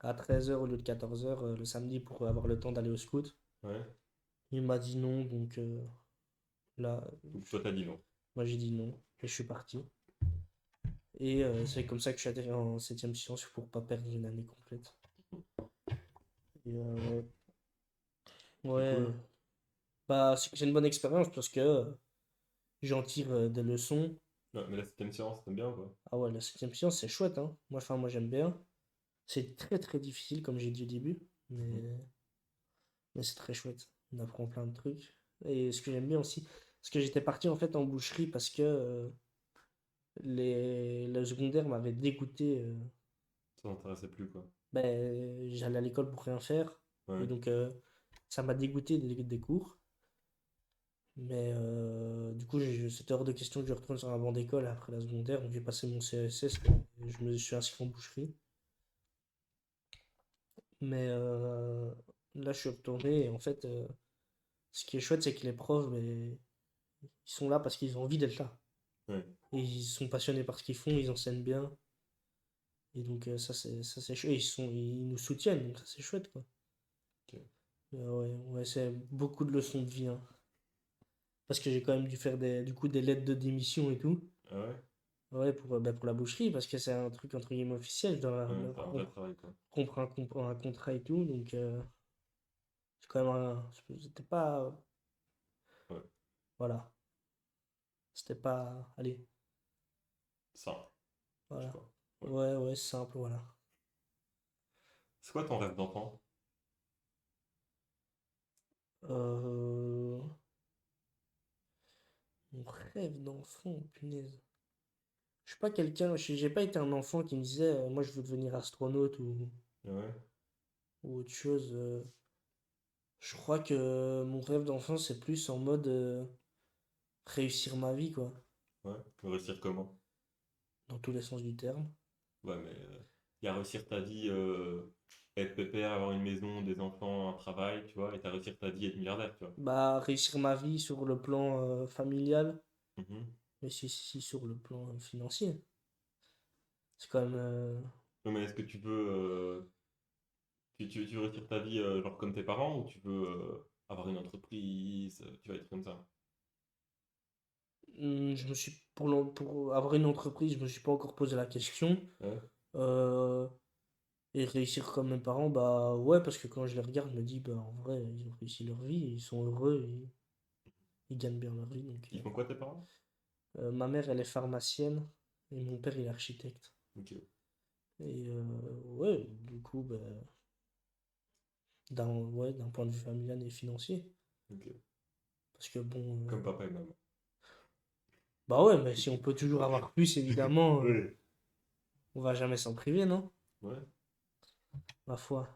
Speaker 2: à 13 h au lieu de 14 h le samedi pour avoir le temps d'aller au scout.
Speaker 1: Ouais.
Speaker 2: Il m'a dit non, donc là,
Speaker 1: Donc toi, t'as dit non.
Speaker 2: moi j'ai dit non et je suis parti. Et c'est comme ça que je suis atterri en septième sciences pour pas perdre une année complète. Et ouais,
Speaker 1: C'est cool.
Speaker 2: bah c'est une bonne expérience parce que j'en tire des leçons.
Speaker 1: Ouais, mais la septième séance, t'aimes bien, quoi.
Speaker 2: Ah ouais, la septième science c'est chouette, hein. Moi, enfin, moi j'aime bien. C'est très très difficile comme j'ai dit au début,
Speaker 1: Mhm.
Speaker 2: mais c'est très chouette. On apprend plein de trucs. Et ce que j'aime bien aussi, parce que j'étais parti en fait en boucherie parce que le secondaire m'avait dégoûté.
Speaker 1: Ça t'intéressait plus, quoi.
Speaker 2: Ben, j'allais à l'école pour rien faire. Et
Speaker 1: Ouais.
Speaker 2: donc, ça m'a dégoûté des cours. Mais du coup, c'était hors de question que je retourne sur un banc d'école après la secondaire. Donc, j'ai passé mon CSS et je me suis inscrit en boucherie. Mais là, je suis retourné. Et en fait, ce qui est chouette, c'est que les profs, ben, ils sont là parce qu'ils ont envie d'être là.
Speaker 1: Ouais.
Speaker 2: Et ils sont passionnés par ce qu'ils font, ils enseignent bien. Et donc, ça, c'est chouette. Ils nous soutiennent, donc ça, c'est chouette, quoi.
Speaker 1: Ok.
Speaker 2: Ouais, ouais, c'est beaucoup de leçons de vie, hein. Parce que j'ai quand même dû faire du coup, des lettres de démission et tout.
Speaker 1: Ah ouais?
Speaker 2: Ouais, pour la boucherie, parce que c'est un truc entre guillemets officiel. Je dois
Speaker 1: Ouais, c'est un vrai travail, quoi.
Speaker 2: rompre un contrat et tout. Donc, c'est quand même c'était pas.
Speaker 1: Ouais.
Speaker 2: Voilà. C'était pas. Allez,
Speaker 1: Ça, je sais
Speaker 2: voilà.
Speaker 1: pas. Ouais.
Speaker 2: Ouais, ouais, simple, voilà.
Speaker 1: C'est quoi ton rêve d'enfant?
Speaker 2: Euh, Mon rêve d'enfant, punaise. Je suis pas quelqu'un. J'ai pas été un enfant qui me disait, moi, je veux devenir astronaute
Speaker 1: Ah ouais?
Speaker 2: ou autre chose. Je crois que mon rêve d'enfant, c'est plus en mode réussir ma vie, quoi.
Speaker 1: Ouais. Réussir comment?
Speaker 2: Dans tous les sens du terme.
Speaker 1: Ouais, mais y a réussir ta vie, être pépère, avoir une maison, des enfants, un travail, tu vois, et t'as réussir ta vie, être milliardaire, tu vois.
Speaker 2: Bah, réussir ma vie sur le plan familial,
Speaker 1: Mhm.
Speaker 2: mais si sur le plan financier. C'est quand même.
Speaker 1: Ouais, mais est-ce que tu veux, tu veux réussir ta vie, genre comme tes parents, ou tu veux avoir une entreprise, tu vas être comme ça?
Speaker 2: Pour avoir une entreprise, je me suis pas encore posé la question.
Speaker 1: Ouais.
Speaker 2: Euh, et réussir comme mes parents, bah ouais, parce que quand je les regarde, je me dis, bah en vrai, ils ont réussi leur vie, ils sont heureux, et ils gagnent bien leur vie. Donc,
Speaker 1: Ils font quoi tes parents?
Speaker 2: ma mère, elle est pharmacienne et mon père, il est architecte.
Speaker 1: Ok.
Speaker 2: Et ouais, du coup, bah, d'un point de vue familial et financier.
Speaker 1: Ok.
Speaker 2: Parce que bon,
Speaker 1: Comme papa et maman.
Speaker 2: bah ouais, mais si on peut toujours avoir plus, évidemment,
Speaker 1: Oui.
Speaker 2: on va jamais s'en priver, non?
Speaker 1: Ouais.
Speaker 2: Ma foi.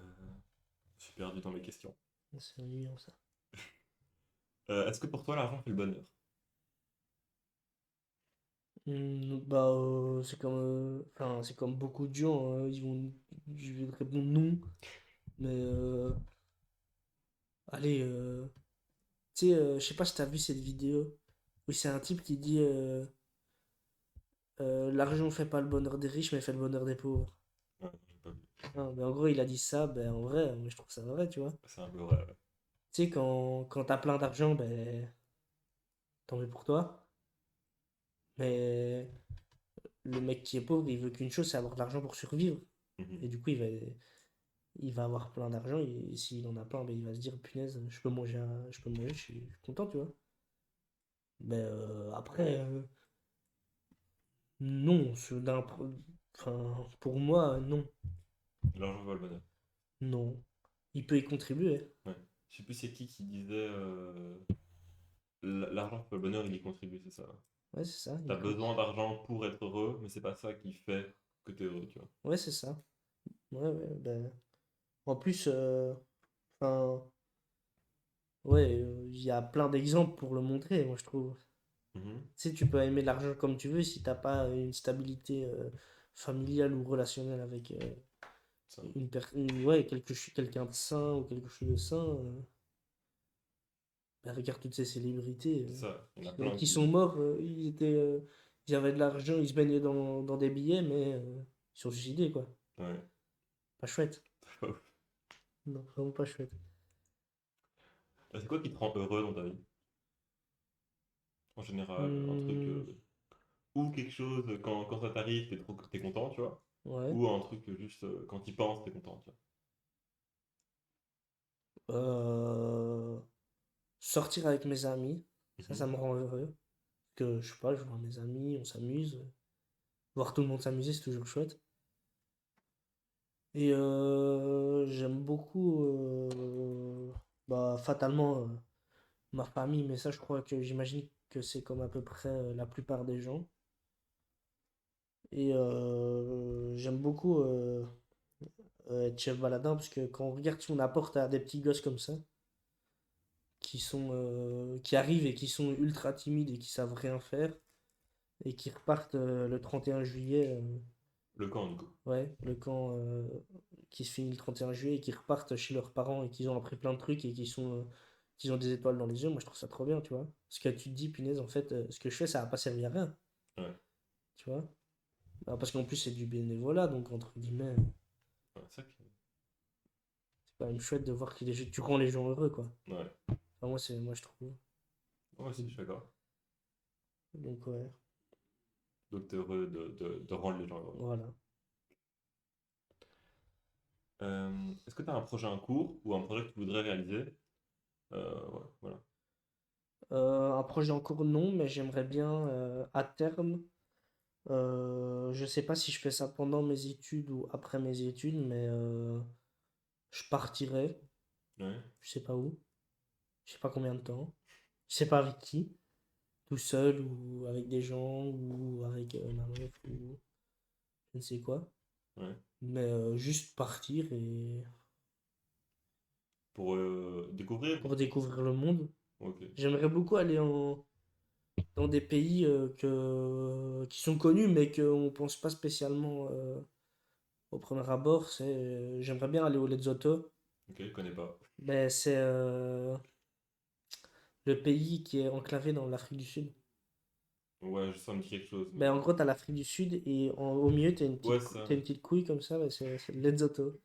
Speaker 1: Euh, je suis perdu dans mes questions.
Speaker 2: C'est ennuyant ça.
Speaker 1: Est-ce que pour toi l'argent fait le bonheur?
Speaker 2: Bah, enfin, c'est comme beaucoup de gens, je vais te répondre non, mais allez, tu sais, je sais pas si t'as vu cette vidéo où c'est un type qui dit l'argent fait pas le bonheur des riches, mais fait le bonheur des pauvres.
Speaker 1: Ouais, j'ai pas vu.
Speaker 2: Non, mais en gros, il a dit ça, ben en vrai, moi je trouve ça vrai, tu vois.
Speaker 1: C'est un peu vrai, ouais.
Speaker 2: Tu sais, quand t'as plein d'argent, ben tant mieux pour toi, mais le mec qui est pauvre, il veut qu'une chose, c'est avoir de l'argent pour survivre. Et
Speaker 1: Mhm.
Speaker 2: du coup, il va avoir plein d'argent. Et s'il en a plein, ben, il va se dire, punaise, je peux manger, je suis content, tu vois. Mais après, non. Enfin, pour moi, non.
Speaker 1: L'argent va le bonheur.
Speaker 2: Non. Il peut y contribuer.
Speaker 1: Ouais. Je sais plus c'est qui disait l'argent fait le bonheur, il y contribue, c'est ça.
Speaker 2: Ouais, c'est ça.
Speaker 1: T'as besoin d'argent pour être heureux, mais c'est pas ça qui fait que t'es heureux, tu vois.
Speaker 2: Ouais, c'est ça. Ouais, ouais, ben. En plus, enfin, ouais, il y a plein d'exemples pour le montrer, moi je trouve.
Speaker 1: Mhm.
Speaker 2: Tu sais, tu peux aimer l'argent comme tu veux si t'as pas une stabilité familiale ou relationnelle avec
Speaker 1: Ça,
Speaker 2: ouais, quelqu'un de sain ou quelque chose de sain. Ben, regarde toutes ces célébrités
Speaker 1: c'est ça. Il y en a plein
Speaker 2: qui sont
Speaker 1: qui.
Speaker 2: morts, ils avaient de l'argent, ils se baignaient dans des billets, mais ils sont suicidés, quoi.
Speaker 1: Ouais.
Speaker 2: Pas chouette.
Speaker 1: Pas ouf.
Speaker 2: Non, vraiment pas chouette.
Speaker 1: C'est quoi qui te rend heureux dans ta vie? En général, un truc.
Speaker 2: Hmm,
Speaker 1: Ou quelque chose, quand ça t'arrive, t'es content, tu vois.
Speaker 2: ouais.
Speaker 1: Ou un truc juste, quand t'y penses, t'es content, tu vois.
Speaker 2: Euh, Sortir avec mes amis, ça
Speaker 1: Mhm.
Speaker 2: me rend heureux. Que je sais pas, je vois mes amis, on s'amuse. Voir tout le monde s'amuser, c'est toujours chouette. Et j'aime beaucoup, bah, fatalement, ma famille, mais ça, je crois que j'imagine que c'est comme à peu près la plupart des gens. Et j'aime beaucoup être chef baladin parce que quand on regarde son apport à des petits gosses comme ça, qui arrivent et qui sont ultra timides et qui savent rien faire, et qui repartent le 31 juillet.
Speaker 1: Le camp, du coup.
Speaker 2: Ouais, le camp qui se finit le 31 juillet et qui repartent chez leurs parents et qu'ils ont appris plein de trucs et qu'ils ont des étoiles dans les yeux, moi je trouve ça trop bien, tu vois. Parce que tu te dis, punaise, en fait, ce que je fais, ça va pas servir à rien,
Speaker 1: Ouais.
Speaker 2: tu vois. Alors, parce qu'en plus, c'est du bénévolat, donc entre guillemets,
Speaker 1: Ouais, c'est ça qui.
Speaker 2: c'est quand même chouette de voir que tu rends les gens heureux, quoi.
Speaker 1: Ouais.
Speaker 2: Enfin, moi je trouve.
Speaker 1: Ouais, si, je suis d'accord.
Speaker 2: Donc, ouais,
Speaker 1: Donc t'es heureux de rendre les gens heureux.
Speaker 2: voilà.
Speaker 1: Est-ce que t'as un projet en cours ou un projet que tu voudrais réaliser? Ouais, voilà.
Speaker 2: Un projet en cours, non, mais j'aimerais bien, à terme, je sais pas si je fais ça pendant mes études ou après mes études, mais je partirai,
Speaker 1: Ouais.
Speaker 2: je sais pas où, je sais pas combien de temps, je sais pas avec qui, tout seul ou avec des gens ou avec ma meuf ou je ne sais quoi,
Speaker 1: Ouais.
Speaker 2: mais juste partir et
Speaker 1: Pour découvrir?
Speaker 2: pour découvrir le monde.
Speaker 1: Ok.
Speaker 2: J'aimerais beaucoup aller dans des pays qui sont connus mais qu'on pense pas spécialement au premier abord. J'aimerais bien aller au Lesotho.
Speaker 1: Ok, je connais pas.
Speaker 2: Ben, c'est le pays qui est enclavé dans l'Afrique du Sud.
Speaker 1: Ouais, ça me dit quelque chose, mais.
Speaker 2: Ben, en gros, t'as l'Afrique du Sud et au milieu,
Speaker 1: Ouais, ça.
Speaker 2: t'as une petite couille comme ça, ben, c'est le Lesotho.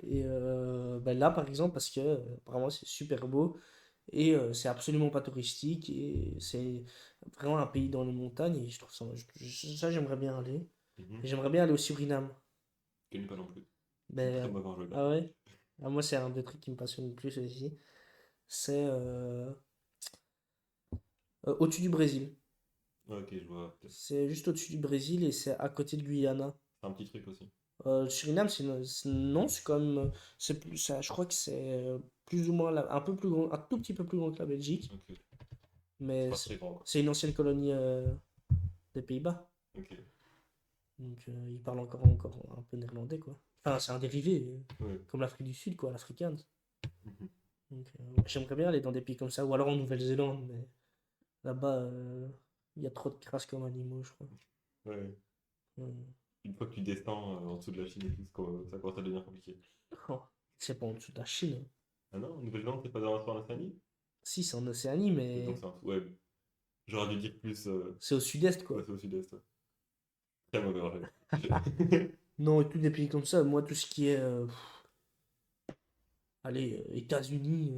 Speaker 2: Et ben là, par exemple, parce que apparemment c'est super beau et c'est absolument pas touristique et c'est vraiment un pays dans les montagnes et je trouve ça, ça j'aimerais bien aller. Et
Speaker 1: Mhm.
Speaker 2: j'aimerais bien aller au Suriname.
Speaker 1: Je connais pas non plus. Je suis très
Speaker 2: Ben,
Speaker 1: mauvais en
Speaker 2: ah
Speaker 1: géographie.
Speaker 2: ouais? Ah, moi, c'est un des trucs qui me passionne le plus aussi. C'est au-dessus du Brésil.
Speaker 1: Ouais, ok, je vois, peut-être.
Speaker 2: C'est juste au-dessus du Brésil et c'est à côté de Guyana.
Speaker 1: C'est un petit truc aussi.
Speaker 2: Le Suriname, non, c'est comme. Je crois que c'est plus ou moins un peu plus grand, un tout petit peu plus grand que la Belgique,
Speaker 1: Ok. C'est
Speaker 2: mais
Speaker 1: pas très grand, quoi.
Speaker 2: c'est une ancienne colonie des Pays-Bas.
Speaker 1: Ok.
Speaker 2: Donc ils parlent encore un peu néerlandais, quoi. Enfin, c'est un dérivé,
Speaker 1: Ouais.
Speaker 2: comme l'Afrique du Sud, quoi, l'Afrikaans.
Speaker 1: Mhm.
Speaker 2: Donc j'aimerais bien aller dans des pays comme ça, ou alors en Nouvelle-Zélande, mais là-bas, il y a trop de crasse comme animaux, je crois.
Speaker 1: Ouais.
Speaker 2: Hmm.
Speaker 1: Une fois que tu descends en dessous de la Chine et tout, ça commence à devenir compliqué.
Speaker 2: Oh, c'est pas en dessous de la Chine, hein.
Speaker 1: Ah non, Nouvelle-Zélande, c'est pas dans en Océanie?
Speaker 2: Si, c'est en Océanie,
Speaker 1: Donc
Speaker 2: mais
Speaker 1: c'est ouais, j'aurais dû dire plus.
Speaker 2: c'est au sud-est,
Speaker 1: Ouais,
Speaker 2: quoi.
Speaker 1: c'est au sud-est. Ouais. Très mauvais en géographie.
Speaker 2: Non, et tous des pays comme ça, moi, tout ce qui est, allez, États-Unis,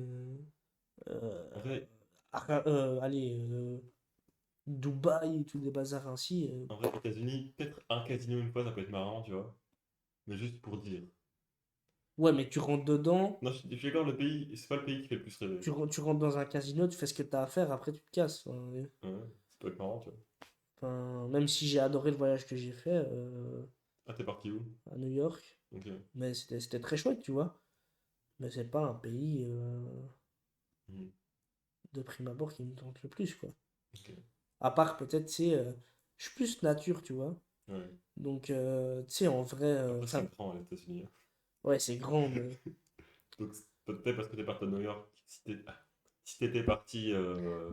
Speaker 1: En vrai,
Speaker 2: allez, Dubaï, et tous des bazars ainsi.
Speaker 1: États-Unis, peut-être un casino une fois, ça peut être marrant, tu vois. Mais juste pour dire.
Speaker 2: Ouais, mais tu rentres dedans,
Speaker 1: Non, je suis d'accord, le pays, c'est pas le pays qui fait le plus rêver.
Speaker 2: tu rentres dans un casino, tu fais ce que t'as à faire, après tu te casses.
Speaker 1: Ouais, c'est pas être marrant, tu vois.
Speaker 2: Même si j'ai adoré le voyage que j'ai fait
Speaker 1: Ah, t'es parti où?
Speaker 2: à New York,
Speaker 1: Ok.
Speaker 2: mais c'était très chouette, tu vois. Mais c'est pas un pays
Speaker 1: Mhm.
Speaker 2: de prime abord qui me tente le plus, quoi.
Speaker 1: Ok.
Speaker 2: À part peut-être, tu sais, je suis plus nature, tu vois.
Speaker 1: Ouais.
Speaker 2: Donc, tu sais, en vrai,
Speaker 1: Après, c'est
Speaker 2: enfin,
Speaker 1: grand, les États-Unis, hein.
Speaker 2: ouais, c'est grand, mais.
Speaker 1: Donc, peut-être parce que t'es parti à New York. Si t'étais parti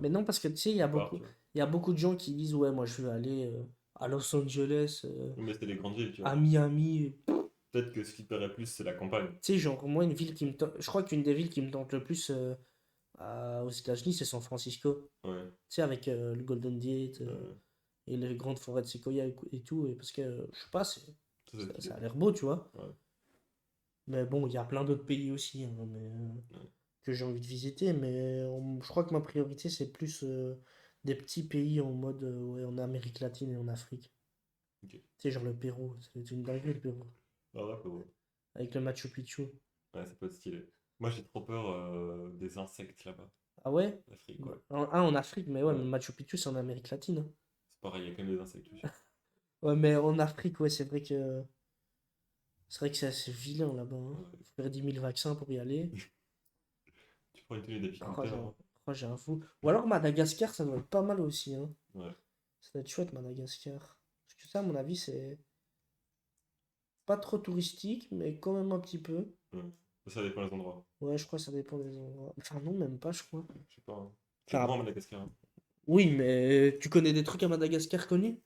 Speaker 2: Mais non, parce que tu sais,
Speaker 1: autre part, tu vois.
Speaker 2: il y a beaucoup de gens qui disent, ouais, moi je veux aller à Los Angeles,
Speaker 1: Mais c'était les grandes villes, tu
Speaker 2: à
Speaker 1: vois.
Speaker 2: Miami.
Speaker 1: Peut-être que ce qui te plairait plus, c'est la campagne.
Speaker 2: Tu sais, genre, moi, une ville qui me tente. Je crois qu'une des villes qui me tente le plus aux États-Unis, c'est San Francisco.
Speaker 1: Ouais.
Speaker 2: Tu sais, avec le Golden Gate
Speaker 1: Ouais.
Speaker 2: et les grandes forêts de séquoia et tout. Et parce que, je sais pas,
Speaker 1: Ça, c'est
Speaker 2: ça
Speaker 1: stylé.
Speaker 2: a l'air beau, tu vois.
Speaker 1: Ouais.
Speaker 2: Mais bon, il y a plein d'autres pays aussi hein,
Speaker 1: Ouais.
Speaker 2: que j'ai envie de visiter. Mais je crois que ma priorité, c'est plus des petits pays en mode ouais, en Amérique latine et en Afrique.
Speaker 1: Ok.
Speaker 2: Tu sais, genre le Pérou. C'est une dinguerie, le Pérou.
Speaker 1: Ah, ouais, frérot.
Speaker 2: Avec le Machu Picchu.
Speaker 1: Ouais, ça peut être stylé. Moi, j'ai trop peur des insectes là-bas.
Speaker 2: Ah ouais?
Speaker 1: L'Afrique, ouais.
Speaker 2: En Afrique, mais ouais, mais
Speaker 1: Ouais.
Speaker 2: Machu Picchu, c'est en Amérique latine, hein.
Speaker 1: C'est pareil, il y a quand même des insectes, je suis sûr.
Speaker 2: Ouais, mais en Afrique, ouais, c'est vrai que c'est assez vilain là-bas, hein.
Speaker 1: Ouais.
Speaker 2: Faut faire 10 000 vaccins pour y aller.
Speaker 1: Tu prends une tenue
Speaker 2: Oh,
Speaker 1: d'apiculteur, hein.
Speaker 2: j'avoue. Ou alors Madagascar, ça doit être pas mal aussi, hein.
Speaker 1: Ouais.
Speaker 2: Ça doit être chouette, Madagascar. Parce que ça, à mon avis, c'est pas trop touristique, mais quand même un petit peu.
Speaker 1: Ouais. Ça dépend des endroits.
Speaker 2: Ouais, je crois que ça dépend des endroits. Enfin, non, même pas, je crois.
Speaker 1: Je sais pas, hein. C'est grand,
Speaker 2: Enfin,
Speaker 1: Madagascar, hein.
Speaker 2: oui, mais tu connais des trucs à Madagascar connus?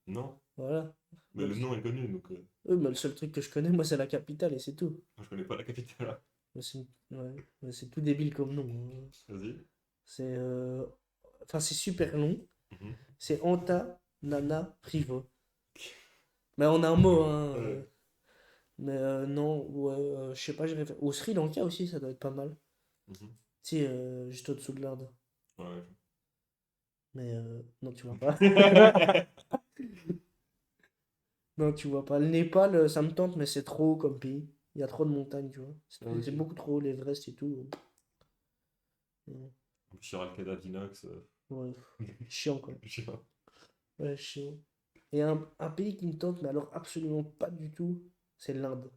Speaker 1: Non,
Speaker 2: Voilà.
Speaker 1: mais
Speaker 2: Moi,
Speaker 1: le nom est connu, donc
Speaker 2: mais le seul truc que je connais, moi, c'est la capitale et c'est tout.
Speaker 1: moi, je connais pas la capitale, hein.
Speaker 2: Mais ouais, mais c'est tout débile comme nom, hein.
Speaker 1: Vas-y.
Speaker 2: C'est enfin, c'est super long.
Speaker 1: Mhm.
Speaker 2: C'est Antananarivo. Mais en un mot, hein.
Speaker 1: Ouais.
Speaker 2: Mais non, ouais, je sais pas, au Sri Lanka aussi, ça doit être pas mal.
Speaker 1: Mhm.
Speaker 2: Tu sais, juste au-dessous de l'Inde.
Speaker 1: Ouais.
Speaker 2: Mais non, tu vois pas. Non, tu vois pas. Le Népal, ça me tente, mais c'est trop haut comme pays. Il y a trop de montagnes, tu vois. C'est
Speaker 1: Ok.
Speaker 2: beaucoup trop haut, l'Everest et tout. Non.
Speaker 1: Sur Al-Qaeda d'Inox.
Speaker 2: Ouais, chiant, quoi.
Speaker 1: Je sais pas.
Speaker 2: Ouais, chiant. Et un pays qui me tente, mais alors absolument pas du tout, c'est l'Inde.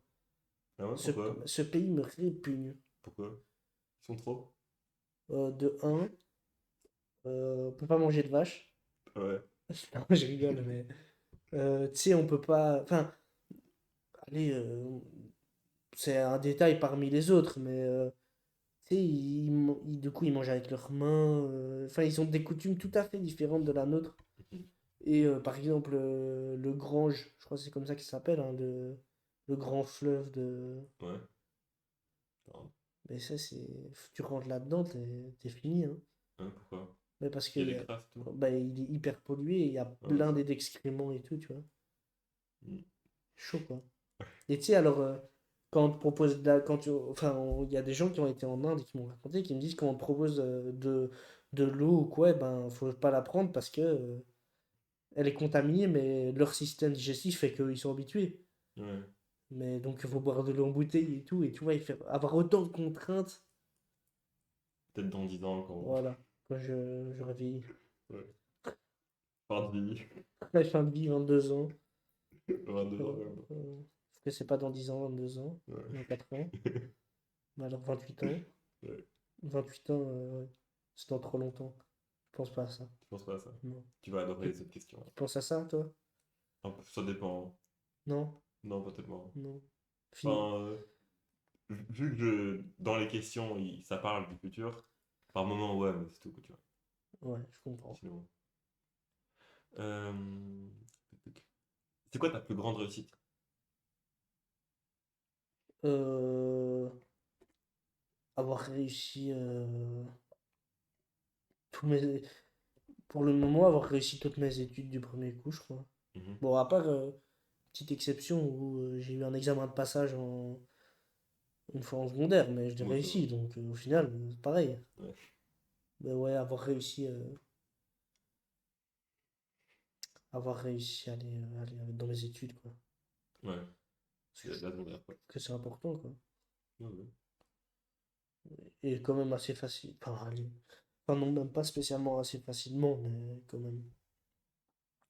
Speaker 1: Ah ouais,
Speaker 2: Ce,
Speaker 1: pourquoi?
Speaker 2: ce pays me répugne.
Speaker 1: Pourquoi? Ils sont trop?
Speaker 2: De un, on peut pas manger de vache.
Speaker 1: Ouais.
Speaker 2: Non, je rigole, mais tu sais, on peut pas. Enfin, allez, c'est un détail parmi les autres, mais tu sais, du coup, ils mangent avec leurs mains. Enfin, ils ont des coutumes tout à fait différentes de la nôtre.
Speaker 1: Mhm.
Speaker 2: Et par exemple, le Grange, je crois que c'est comme ça qu'il s'appelle, hein, le grand fleuve de.
Speaker 1: Ouais. Pardon.
Speaker 2: Mais ça, c'est. Tu rentres là-dedans, t'es fini, hein.
Speaker 1: Hein, pourquoi?
Speaker 2: Mais parce
Speaker 1: Il y a
Speaker 2: que
Speaker 1: des crasses et tout.
Speaker 2: bah, il est hyper pollué, et il y a
Speaker 1: Ah ouais,
Speaker 2: plein
Speaker 1: ça.
Speaker 2: d'excréments et tout, tu vois.
Speaker 1: Mhm.
Speaker 2: Chaud, quoi. Et tu sais, alors, quand on te propose quand enfin, il y a des gens qui ont été en Inde et qui m'ont raconté, qui me disent quand on te propose de l'eau ou quoi, eh ben, faut pas la prendre parce que elle est contaminée, mais leur système digestif fait qu'ils sont habitués.
Speaker 1: Ouais.
Speaker 2: Mais donc, il faut boire de l'eau en bouteille et tout, et tu vois, avoir autant de contraintes,
Speaker 1: Peut-être dans 10 ans quand.
Speaker 2: voilà, quand j'aurais vieilli.
Speaker 1: Ouais. Fin de vie.
Speaker 2: La fin de vie, 22 ans.
Speaker 1: 22 ans
Speaker 2: Euh,
Speaker 1: quand même.
Speaker 2: Parce que c'est pas dans 10 ans, 22 ans,
Speaker 1: Ouais.
Speaker 2: dans 4 ans. Mais alors 28 ans.
Speaker 1: Ouais.
Speaker 2: 28 ans, ouais. C'est dans trop longtemps. Je pense pas à ça.
Speaker 1: Je pense pas à ça.
Speaker 2: Non.
Speaker 1: Tu vas adorer
Speaker 2: Tu,
Speaker 1: les autres questions.
Speaker 2: tu penses à ça, toi?
Speaker 1: Ça dépend.
Speaker 2: Non?
Speaker 1: Non, pas tellement.
Speaker 2: Non. Fini.
Speaker 1: Enfin, vu que dans les questions, ça parle du futur, par moment, ouais, mais c'est tout, quoi, tu vois.
Speaker 2: Ouais, je comprends.
Speaker 1: Sinon. Euh, C'est quoi ta plus grande réussite?
Speaker 2: Euh, Avoir réussi tous mes... Pour le moment, avoir réussi toutes mes études du premier coup, je crois.
Speaker 1: Mhm.
Speaker 2: Bon, à part petite exception où j'ai eu un examen de passage une fois en secondaire, mais je l'ai
Speaker 1: Bon, ça va.
Speaker 2: réussi, donc au final, c'est pareil.
Speaker 1: Ouais.
Speaker 2: Mais ouais, avoir réussi à aller dans mes études, quoi.
Speaker 1: Ouais.
Speaker 2: Parce
Speaker 1: C'est la seconde meilleure pote.
Speaker 2: que c'est important, quoi.
Speaker 1: Ouais, ouais.
Speaker 2: Et quand même assez facile. Enfin, allez. Enfin, non, même pas spécialement assez facilement, mais quand même.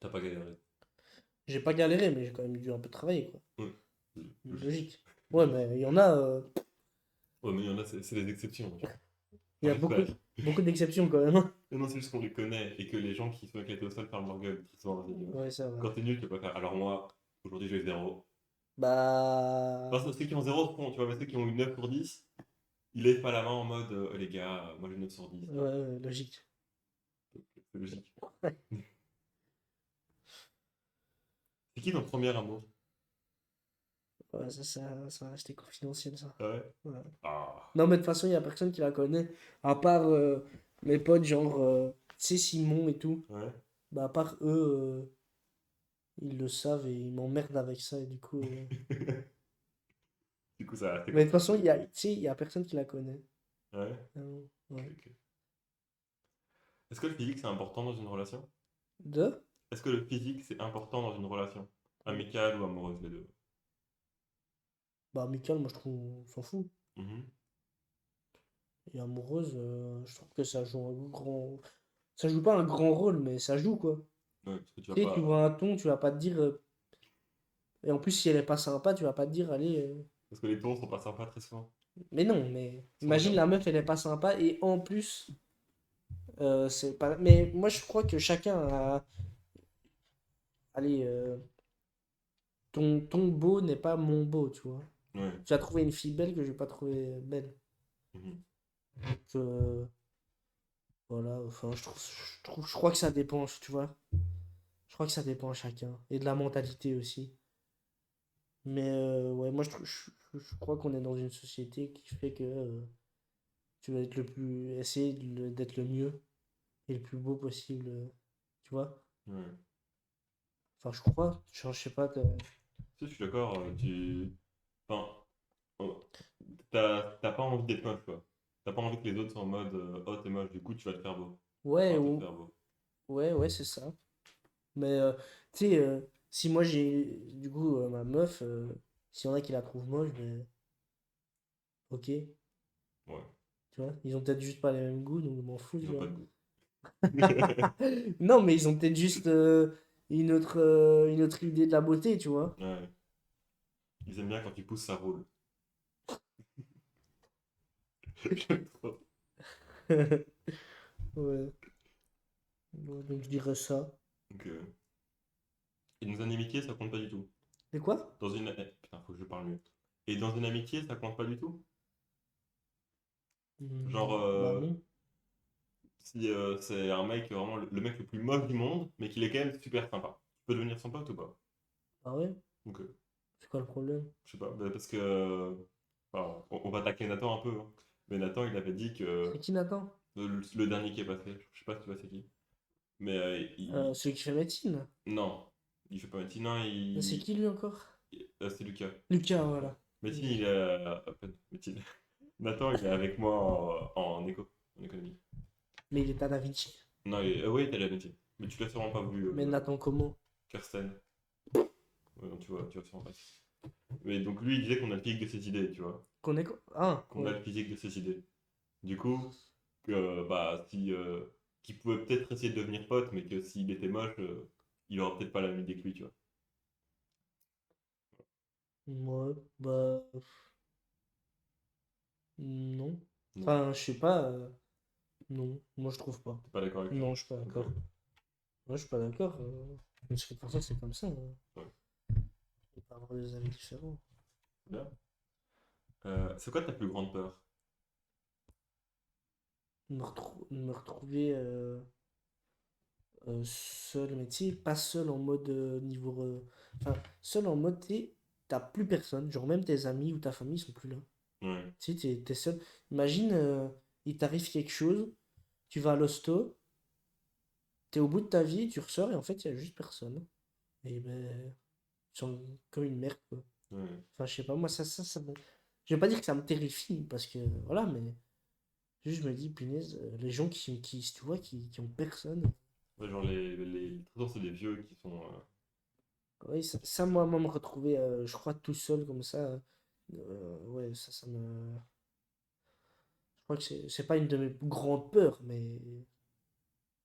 Speaker 1: T'as pas galéré.
Speaker 2: J'ai pas galéré, mais j'ai quand même dû un peu travailler, quoi.
Speaker 1: Ouais. Logique.
Speaker 2: Logique. Ouais, mais il y en a.
Speaker 1: Ouais, mais il y en a, c'est des exceptions, tu vois.
Speaker 2: Il y
Speaker 1: Enfin,
Speaker 2: a
Speaker 1: j'espère.
Speaker 2: beaucoup d'exceptions quand même, hein.
Speaker 1: Mais non, c'est juste qu'on les connaît et que les gens qui sont éclatés au sol ferment leur gueule très souvent aussi, tu vois.
Speaker 2: Ouais, ça va.
Speaker 1: Quand t'es nul, tu peux pas faire. Alors moi, aujourd'hui, j'ai eu 0.
Speaker 2: Bah.
Speaker 1: Enfin, ceux qui ont 0 se font, tu vois, mais ceux qui ont eu 9 sur 10, ils lèvent pas la main en mode les gars, moi j'ai 9 sur 10, tu
Speaker 2: Ouais,
Speaker 1: vois.
Speaker 2: ouais, logique.
Speaker 1: C'est logique. C'est qui ton premier amour?
Speaker 2: Ouais, ça va rester confidentiel, ça.
Speaker 1: Ah ouais?
Speaker 2: Ouais.
Speaker 1: Ah.
Speaker 2: Non, mais de toute façon, il y a personne qui la connaît. À part mes potes, genre, tu sais, Simon et tout.
Speaker 1: Ouais.
Speaker 2: Bah, à part eux, ils le savent et ils m'emmerdent avec ça. Et du coup.
Speaker 1: Du coup, ça reste
Speaker 2: Mais de toute façon,
Speaker 1: confidentiel.
Speaker 2: tu sais, il y a personne qui la connaît.
Speaker 1: Ouais. Ok,
Speaker 2: Ouais.
Speaker 1: ok. Est-ce que le physique c'est important dans une relation?
Speaker 2: De?
Speaker 1: Est-ce que le physique c'est important dans une relation? Amicale ou amoureuse, les deux?
Speaker 2: Bah, amical, moi, je trouve, on s'en fout.
Speaker 1: Mhm.
Speaker 2: Et amoureuse, je trouve que ça joue un grand. Ça joue pas un grand rôle, mais ça joue, quoi.
Speaker 1: Ouais, parce que tu vas
Speaker 2: Tu sais, tu
Speaker 1: pas.
Speaker 2: vois un ton, tu vas pas te dire. Et en plus, si elle est pas sympa, tu vas pas te dire, allez.
Speaker 1: Parce que les tons sont pas sympas très souvent.
Speaker 2: Mais non, mais
Speaker 1: Ils sont
Speaker 2: imagine
Speaker 1: regardés.
Speaker 2: la meuf, elle est pas sympa et en plus, c'est pas. Mais moi, je crois que chacun a. Allez, ton beau n'est pas mon beau, tu vois.
Speaker 1: Ouais.
Speaker 2: Tu as trouvé une fille belle que je vais pas trouver belle.
Speaker 1: Mhm.
Speaker 2: Donc, voilà, enfin, je crois que ça dépend, tu vois. Je crois que ça dépend à chacun et de la mentalité aussi. Mais ouais, moi, je crois qu'on est dans une société qui fait que tu vas être le plus. Essayer d'être le mieux et le plus beau possible, tu vois.
Speaker 1: Ouais.
Speaker 2: Enfin, je crois. Je sais pas.
Speaker 1: Si, je suis d'accord, Enfin, euh, t'as pas envie d'être moche, quoi. T'as pas envie que les autres soient en mode oh, t'es moche, du coup, tu vas te faire beau.
Speaker 2: Ouais,
Speaker 1: Enfin, te faire beau.
Speaker 2: ouais, ouais, c'est ça. Mais, tu sais, si moi j'ai. Du coup, ma meuf, s'il y en a qui la trouvent moche, ben. Ok.
Speaker 1: Ouais.
Speaker 2: Tu vois. Ils ont peut-être juste pas les mêmes goûts, donc je m'en fous,
Speaker 1: Ils
Speaker 2: tu
Speaker 1: ont
Speaker 2: vois.
Speaker 1: pas de goût.
Speaker 2: Non, mais ils ont peut-être juste une autre idée de la beauté, tu vois.
Speaker 1: Ouais. Ils aiment bien quand tu pousses, ça roule. J'aime trop.
Speaker 2: Ouais. Ouais, donc je dirais ça.
Speaker 1: Donc, et dans une amitié, ça compte pas du tout.
Speaker 2: Et quoi?
Speaker 1: Dans une. Putain, faut que je parle mieux. Et dans une amitié, ça compte pas du tout. Genre,
Speaker 2: Bah non.
Speaker 1: si c'est un mec, vraiment le mec le plus moche du monde, mais qu'il est quand même super sympa. Tu peux devenir son pote ou pas?
Speaker 2: Ah ouais?
Speaker 1: Donc,
Speaker 2: C'est quoi le problème?
Speaker 1: je sais pas, bah, parce que. Enfin, on va attaquer Nathan un peu, hein. Mais Nathan, il avait dit que.
Speaker 2: C'est qui Nathan?
Speaker 1: Le dernier qui est passé, je sais pas si tu vois c'est qui. Mais
Speaker 2: Celui qui fait médecine.
Speaker 1: non, il fait pas médecine, non,
Speaker 2: C'est qui lui encore?
Speaker 1: c'est Lucas.
Speaker 2: Lucas,
Speaker 1: Ouais.
Speaker 2: voilà.
Speaker 1: Médecine, il est. Médecine. Nathan, il est avec moi en éco, en économie.
Speaker 2: Mais il est à Da Vinci.
Speaker 1: Non, oui, t'as la médecine. Mais tu l'as sûrement pas vu,
Speaker 2: Mais Nathan comment?
Speaker 1: Kirsten. Ouais, non, tu vois sûrement pas. Mais donc lui, il disait qu'on a le physique de ses idées, tu vois.
Speaker 2: Qu'on est quoi? Ah,
Speaker 1: Qu'on a
Speaker 2: ouais.
Speaker 1: le physique de ses idées. Du coup, bah, si, qu'il pouvait peut-être essayer de devenir pote, mais que s'il était moche, il aura peut-être pas la même idée que lui, tu vois.
Speaker 2: Ouais, bah non.
Speaker 1: Non,
Speaker 2: Enfin, je sais pas. Non, moi je trouve pas.
Speaker 1: t'es pas d'accord avec ça.
Speaker 2: Non, je suis pas
Speaker 1: Ok,
Speaker 2: d'accord. Moi je suis pas d'accord. C'est pour ça que c'est comme ça, hein.
Speaker 1: ouais,
Speaker 2: On peut avoir des avis différents.
Speaker 1: bien. C'est quoi ta plus grande peur?
Speaker 2: Me retrouver seul, mais tu sais, pas seul en mode niveau. Enfin, seul en mode, tu sais, t'as plus personne. Genre, même tes amis ou ta famille sont plus là.
Speaker 1: Ouais,
Speaker 2: Tu sais, t'es seul. Imagine, il t'arrive quelque chose, tu vas à l'hosto, t'es au bout de ta vie, tu ressors et en fait, il y a juste personne. Et ben, tu sens comme une merde, quoi.
Speaker 1: ouais.
Speaker 2: Enfin, je sais pas, moi, ça me. Je vais pas dire que ça me terrifie, parce que voilà, mais juste je me dis, punaise, les gens tu vois, qui ont personne.
Speaker 1: Ouais, genre, les traitants, c'est des vieux qui sont.
Speaker 2: Oui, moi, me retrouver, je crois, tout seul comme ça, ouais, ça me. Je crois que c'est pas une de mes plus grandes peurs, mais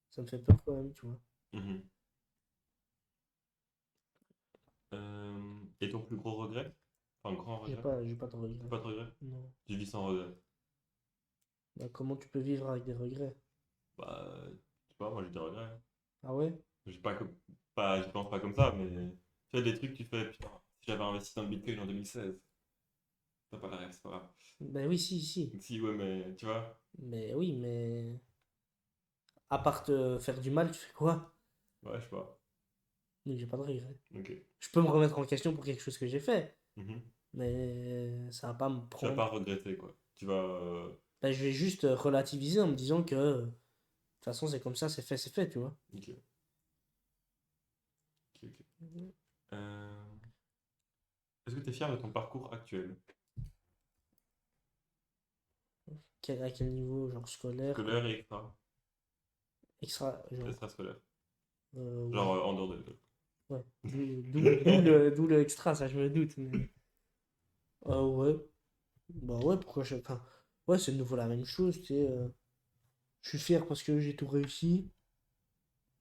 Speaker 2: ça me fait peur quand même, tu vois.
Speaker 1: Mhm. Et ton plus gros regret? Enfin, grand regret?
Speaker 2: J'ai pas de
Speaker 1: T'as
Speaker 2: regrets.
Speaker 1: pas de regret?
Speaker 2: Non.
Speaker 1: Tu vis sans regret.
Speaker 2: Bah, comment tu peux vivre avec des regrets?
Speaker 1: Bah, je sais pas, moi j'ai des regrets, hein.
Speaker 2: Ah ouais?
Speaker 1: J'ai pas, pas, j'y pense pas comme ça, mais tu vois, des trucs que tu fais, putain, si j'avais investi dans le Bitcoin en 2016, t'as pas la rêve, c'est pas grave.
Speaker 2: Ben oui, si, si.
Speaker 1: Si, ouais, mais tu vois,
Speaker 2: Mais oui, mais à part te faire du mal, tu fais quoi?
Speaker 1: ouais, je sais pas.
Speaker 2: Donc j'ai pas de regrets.
Speaker 1: Ok.
Speaker 2: Je peux me remettre en question pour quelque chose que j'ai fait,
Speaker 1: Mhm.
Speaker 2: mais ça va pas me
Speaker 1: Tu vas
Speaker 2: prendre.
Speaker 1: pas regretter, quoi. Tu vas.
Speaker 2: Ben, je vais juste relativiser en me disant que de toute façon c'est comme ça, c'est fait, tu vois.
Speaker 1: Ok, ok, ok. Euh, Est-ce que tu es fier de ton parcours actuel?
Speaker 2: À quel niveau, genre scolaire,
Speaker 1: Scolaire et extra?
Speaker 2: extra, genre,
Speaker 1: Extrascolaire.
Speaker 2: ouais,
Speaker 1: Genre en dehors de l'école.
Speaker 2: ouais. D'où le extra, ça je me doute, mais. Ouais, bah ouais, pourquoi je. Enfin, ouais, c'est de nouveau la même chose, tu sais. Je suis fier parce que j'ai tout réussi.